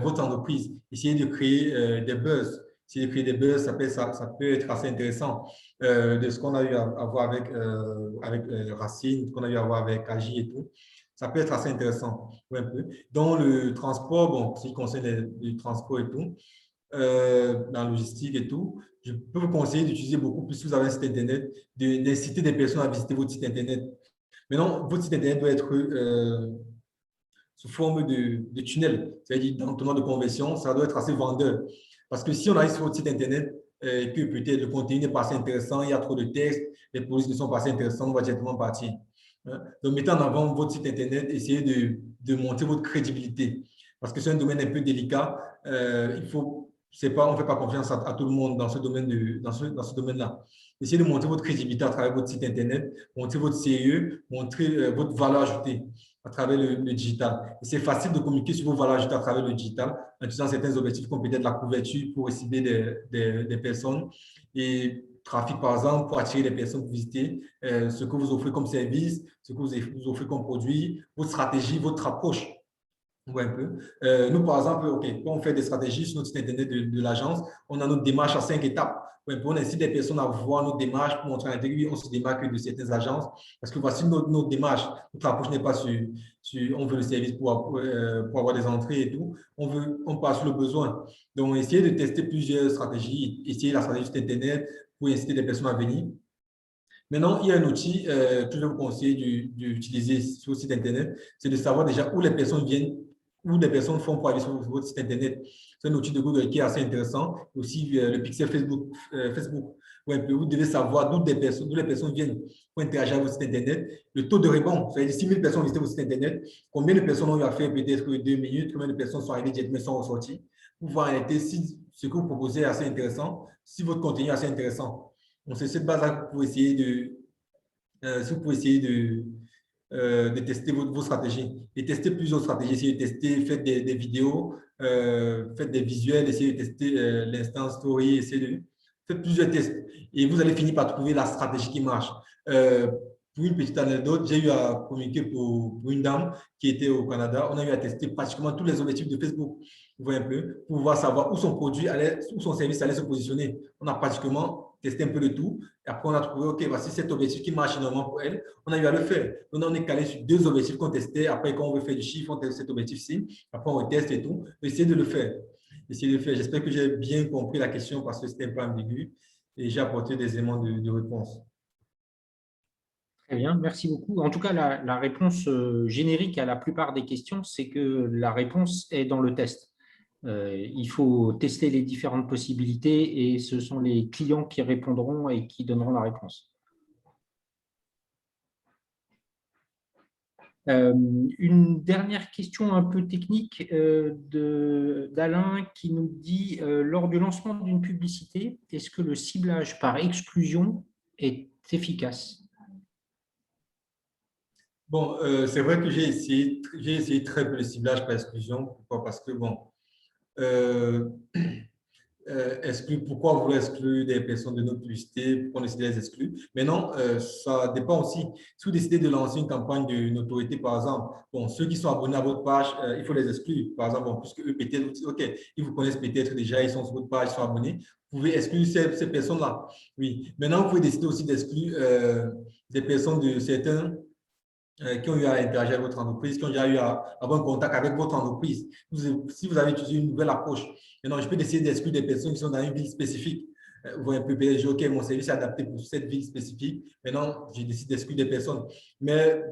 votre entreprise. Essayez de créer des buzz. Essayez de créer des buzz, ça peut être assez intéressant. De ce qu'on a eu à voir avec Racine, ce qu'on a eu à voir avec Agi et tout. Ça peut être assez intéressant. Ouais, un peu. Dans le transport, bon, ce qui concerne le transport et tout, dans la logistique et tout, je peux vous conseiller d'utiliser beaucoup plus, si vous avez un site Internet, d'inciter des personnes à visiter votre site Internet. Maintenant, votre site Internet doit être sous forme de tunnel, c'est-à-dire dans le tournoi de conversion, ça doit être assez vendeur. Parce que si on arrive sur votre site Internet et que peut-être le contenu n'est pas assez intéressant, il y a trop de textes, les polices ne sont pas assez intéressantes, on va directement partir. Hein? Donc, mettez en avant votre site Internet, essayez de monter votre crédibilité. Parce que c'est un domaine un peu délicat. On ne fait pas confiance à tout le monde dans ce domaine-là. Essayez de monter votre crédibilité à travers votre site Internet, montrer votre sérieux, montrer votre valeur ajoutée à travers le digital. Et c'est facile de communiquer sur vos valeurs ajoutées à travers le digital en utilisant certains objectifs comme peut-être la couverture pour cibler des personnes et trafic, par exemple, pour attirer les personnes pour visiter ce que vous offrez comme service, ce que vous offrez comme produit, votre stratégie, votre approche. Ouais, un peu. Nous, par exemple, quand on fait des stratégies sur notre site Internet de l'agence, on a notre démarche à 5 étapes. Ouais, on incite des personnes à voir notre démarche pour montrer à l'intérieur, on se démarque de certaines agences. Parce que voici notre démarche. Notre approche n'est pas on veut le service pour avoir des entrées et tout. On passe sur le besoin. Donc, essayer de tester plusieurs stratégies, essayer la stratégie site Internet pour inciter des personnes à venir. Maintenant, il y a un outil que je vous conseille d'utiliser sur le site Internet, c'est de savoir déjà où les personnes viennent, où les personnes font pour aller sur votre site Internet. C'est un outil de Google qui est assez intéressant. Aussi, le pixel Facebook où vous devez savoir d'où les personnes viennent pour interagir avec votre site Internet. Le taux de rebond, c'est-à-dire 6 000 personnes visitent votre site Internet, combien de personnes ont eu à faire peut-être 2 minutes, combien de personnes sont arrivées directement, sont ressorties, pour voir en réalité si ce que vous proposez est assez intéressant, si votre contenu est assez intéressant. Donc, c'est cette base-là que vous pouvez essayer de tester vos stratégies et tester plusieurs stratégies. Essayez de tester, faites des vidéos, faites des visuels, essayez de tester l'instant story, essayez de faire plusieurs tests et vous allez finir par trouver la stratégie qui marche. pour une petite anecdote, j'ai eu à communiquer pour une dame qui était au Canada. On a eu à tester pratiquement tous les objectifs de Facebook. Vous voyez un peu, pour pouvoir savoir où son produit allait, où son service allait se positionner. On a pratiquement testé un peu de tout. Et après, on a trouvé, OK, voici cet objectif qui marche énormément pour elle. On a eu à le faire. Donc, on est calé sur deux objectifs qu'on testait. Après, quand on veut faire du chiffre, on teste cet objectif-ci. Après, on reteste et tout. Essayez de le faire. Essayez de le faire. J'espère que j'ai bien compris la question parce que c'était un peu ambigu et j'ai apporté des éléments de réponse. Très bien, merci beaucoup. En tout cas, la réponse générique à la plupart des questions, c'est que la réponse est dans le test. Il faut tester les différentes possibilités et ce sont les clients qui répondront et qui donneront la réponse. Une dernière question un peu technique d'Alain qui nous dit lors du lancement d'une publicité, est-ce que le ciblage par exclusion est efficace? Bon, c'est vrai que j'ai essayé très peu le ciblage par exclusion. Pourquoi? Parce que, bon, euh, pourquoi vouloir exclure des personnes de notre publicité, pourquoi on décide de les exclure. Mais non, ça dépend aussi. Si vous décidez de lancer une campagne de notoriété, par exemple, bon, ceux qui sont abonnés à votre page, il faut les exclure. Par exemple, bon, puisque eux, peut-être, OK, ils vous connaissent peut-être déjà, ils sont sur votre page, ils sont abonnés. Vous pouvez exclure ces personnes-là. Oui. Maintenant, vous pouvez décider aussi d'exclure des personnes de certains qui ont eu à interagir avec votre entreprise, qui ont déjà eu à avoir un contact avec votre entreprise. Si vous avez utilisé une nouvelle approche, maintenant, je peux décider d'exclure des personnes qui sont dans une ville spécifique. Vous voyez un peu, dire, OK, mon service est adapté pour cette ville spécifique. Maintenant, je décide d'exclure des personnes. Mais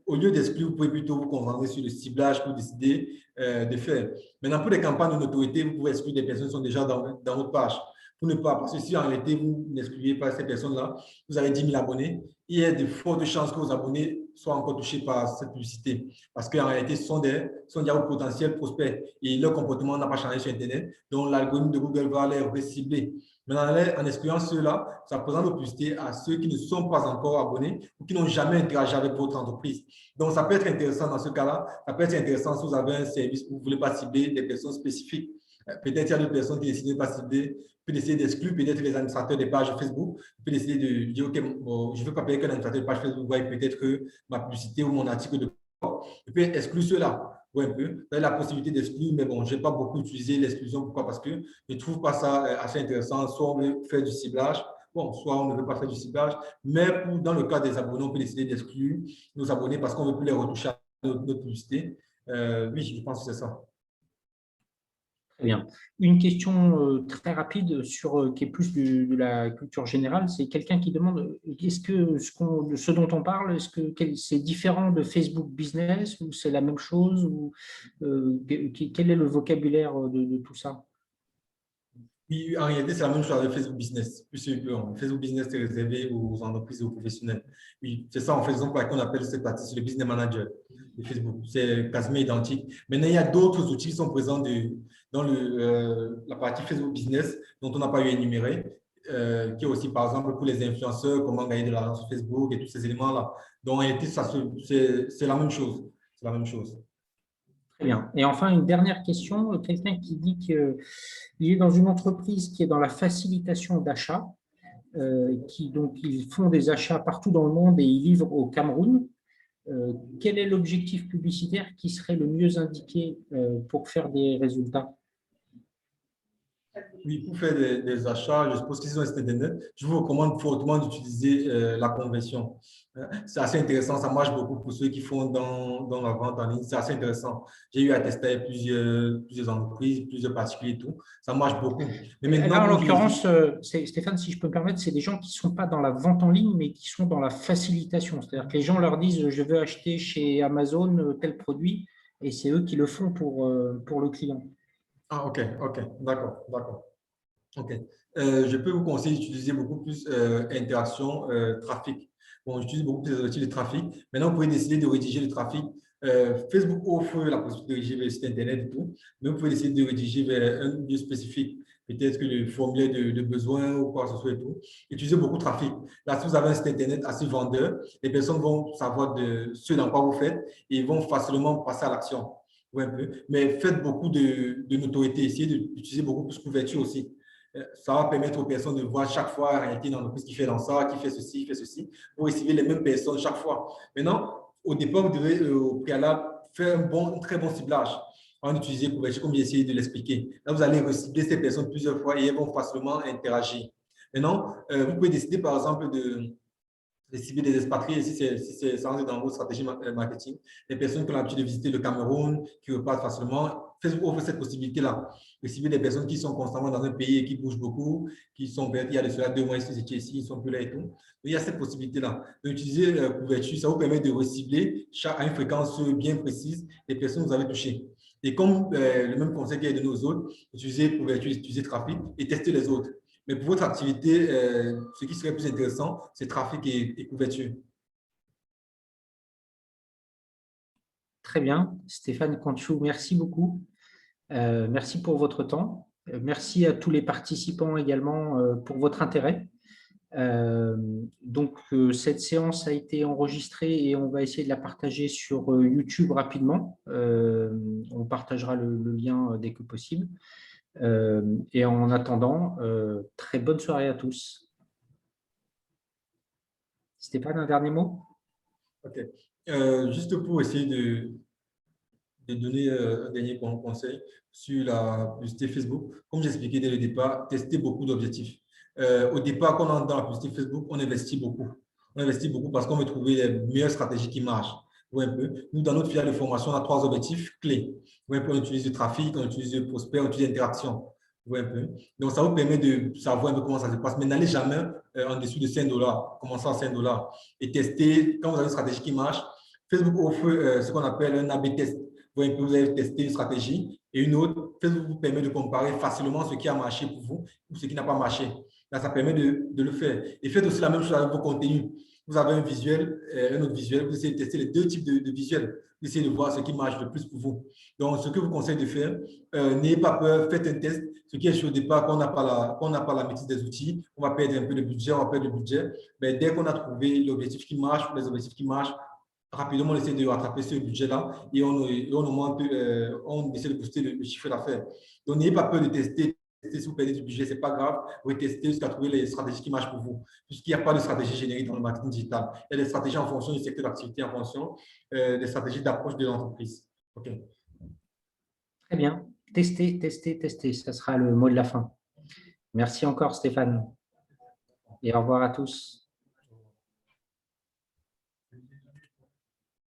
au lieu d'exclure, vous pouvez plutôt vous concentrer sur le ciblage que vous décidez de faire. Maintenant, pour les campagnes de notoriété, vous pouvez exclure des personnes qui sont déjà dans votre page. Pour ne pas, parce que si en réalité, vous n'excluez pas ces personnes-là, vous avez 10 000 abonnés, il y a de fortes chances que vos abonnés soient encore touchés par cette publicité. Parce qu'en réalité, ce sont déjà vos potentiels prospects et leur comportement n'a pas changé sur Internet. Donc, l'algorithme de Google va les recibler. Maintenant, en excluant ceux-là, ça présente l'opportunité à ceux qui ne sont pas encore abonnés ou qui n'ont jamais interagi avec votre entreprise. Donc, ça peut être intéressant dans ce cas-là. Ça peut être intéressant si vous avez un service où vous ne voulez pas cibler des personnes spécifiques. Peut-être qu'il y a d'autres personnes qui décident de ne pas cibler, peut décider d'exclure peut-être les administrateurs des pages Facebook, peut décider de dire, OK, bon, je ne veux pas payer qu'un administrateur de page Facebook voie peut-être que ma publicité ou mon article de je peux exclure ceux-là. Ouais, un peu. Vous avez la possibilité d'exclure, mais bon, je n'ai pas beaucoup utilisé l'exclusion. Pourquoi? Parce que je ne trouve pas ça assez intéressant. Soit on veut faire du ciblage, bon, soit on ne veut pas faire du ciblage. Mais dans le cas des abonnés, on peut décider d'exclure nos abonnés parce qu'on ne veut plus les retoucher à notre publicité. Oui, je pense que c'est ça. Très bien. Une question très rapide qui est plus de la culture générale, c'est quelqu'un qui demande est-ce que ce dont on parle, est-ce que c'est différent de Facebook Business ou c'est la même chose ou quel est le vocabulaire de tout ça? Oui, en réalité, c'est la même chose avec Facebook Business. Plus simplement, Facebook Business est réservé aux entreprises et aux professionnels. Oui, c'est ça en fait, qu'on appelle cette partie, c'est le Business Manager de Facebook. C'est quasiment identique. Maintenant, il y a d'autres outils qui sont présents dans la partie Facebook Business dont on n'a pas eu à énumérer, qui est aussi, par exemple, pour les influenceurs, comment gagner de l'argent sur Facebook et tous ces éléments-là. Donc, en réalité, c'est la même chose. C'est la même chose. Très bien. Et enfin, une dernière question, quelqu'un qui dit qu'il est dans une entreprise qui est dans la facilitation d'achat, donc ils font des achats partout dans le monde et ils livrent au Cameroun. Quel est l'objectif publicitaire qui serait le mieux indiqué pour faire des résultats? Oui, pour faire des achats, je suppose qu'ils sont sur Internet. Je vous recommande fortement d'utiliser la conversion. C'est assez intéressant. Ça marche beaucoup pour ceux qui font dans la vente en ligne. C'est assez intéressant. J'ai eu à tester avec plusieurs entreprises, plusieurs particuliers et tout. Ça marche beaucoup. Mais Là, en maintenant, l'occurrence, Stéphane, si je peux me permettre, c'est des gens qui ne sont pas dans la vente en ligne, mais qui sont dans la facilitation. C'est-à-dire que les gens leur disent, je veux acheter chez Amazon tel produit, et c'est eux qui le font pour le client. Ah, OK, OK. D'accord, d'accord. OK. Je peux vous conseiller d'utiliser beaucoup plus interaction, trafic. Bon, j'utilise beaucoup plus les outils de trafic. Maintenant, vous pouvez décider de rédiger le trafic. Facebook offre la possibilité de rédiger vers le site Internet et tout, mais vous pouvez décider de rédiger vers un lieu spécifique. Peut-être que le formulaire de besoin ou quoi que ce soit et tout. Utilisez beaucoup de trafic. Là, si vous avez un site Internet assez vendeur, les personnes vont savoir de ce dans quoi vous faites et vont facilement passer à l'action. Ouais, un peu. Mais faites beaucoup de notoriété. Essayez d'utiliser beaucoup plus de couverture aussi. Ça va permettre aux personnes de voir chaque fois il y a une entreprise qui fait dans ça, qui fait ceci. Vous recevez les mêmes personnes chaque fois. Maintenant, au départ, vous devez au préalable faire un très bon ciblage en utilisant couverture, comme j'ai essayé de l'expliquer. Là, vous allez recibler ces personnes plusieurs fois et elles vont facilement interagir. Maintenant, vous pouvez décider, par exemple, de cibler des expatriés, si ça rentre dans vos stratégies marketing, les personnes qui ont l'habitude de visiter le Cameroun, qui repartent facilement, Facebook offre cette possibilité-là, de cibler des personnes qui sont constamment dans un pays et qui bougent beaucoup, qui sont peut-être il y a de cela 2 mois, ils étaient ici, ils ne sont plus là et tout. Donc, il y a cette possibilité-là. D'utiliser couverture, ça vous permet de recibler à une fréquence bien précise les personnes que vous avez touchées. Et comme le même conseil qu'il y a de nos autres, utiliser couverture, utiliser trafic et tester les autres. Mais pour votre activité, ce qui serait plus intéressant, c'est trafic et couverture. Très bien. Stéphane Conchou, merci beaucoup. Merci pour votre temps. Merci à tous les participants également pour votre intérêt. Donc, cette séance a été enregistrée et on va essayer de la partager sur YouTube rapidement. On partagera le lien dès que possible. Et en attendant, très bonne soirée à tous. Stéphane, un dernier mot? OK. Juste pour essayer de donner un dernier conseil sur la publicité Facebook, comme j'expliquais dès le départ, tester beaucoup d'objectifs. Au départ, quand on entre dans la publicité Facebook, on investit beaucoup. On investit beaucoup parce qu'on veut trouver les meilleures stratégies qui marchent. Un peu. Nous, dans notre filiale de formation, on a 3 objectifs clés. Un peu, on utilise le trafic, on utilise le prospect, on utilise l'interaction. Un peu. Donc, ça vous permet de savoir un peu comment ça se passe. Mais n'allez jamais en dessous de 5 dollars. Commencez à 5 dollars et testez. Quand vous avez une stratégie qui marche, Facebook offre ce qu'on appelle un A/B test. Vous allez tester une stratégie et une autre. Facebook vous permet de comparer facilement ce qui a marché pour vous ou ce qui n'a pas marché. Là, ça permet de le faire. Et faites aussi la même chose avec vos contenus. Vous avez un visuel, un autre visuel, vous essayez de tester les 2 types de visuels. Vous essayez de voir ce qui marche le plus pour vous. Donc, ce que je vous conseille de faire, n'ayez pas peur, faites un test. Ce qui est sûr au départ, qu'on n'a pas la maîtrise des outils, on va perdre un peu de budget, on va perdre le budget. Mais dès qu'on a trouvé l'objectif qui marche, les objectifs qui marchent, rapidement, on essaie de rattraper ce budget-là et on augmente, on essaie de booster le chiffre d'affaires. Donc, n'ayez pas peur de tester. Si vous perdez du budget, ce n'est pas grave. Vous pouvez tester jusqu'à trouver les stratégies qui marchent pour vous. Puisqu'il n'y a pas de stratégie générique dans le marketing digital. Il y a des stratégies en fonction du secteur d'activité, en fonction des stratégies d'approche de l'entreprise. OK. Très bien. Tester, tester, tester. Ça sera le mot de la fin. Merci encore, Stéphane. Et au revoir à tous.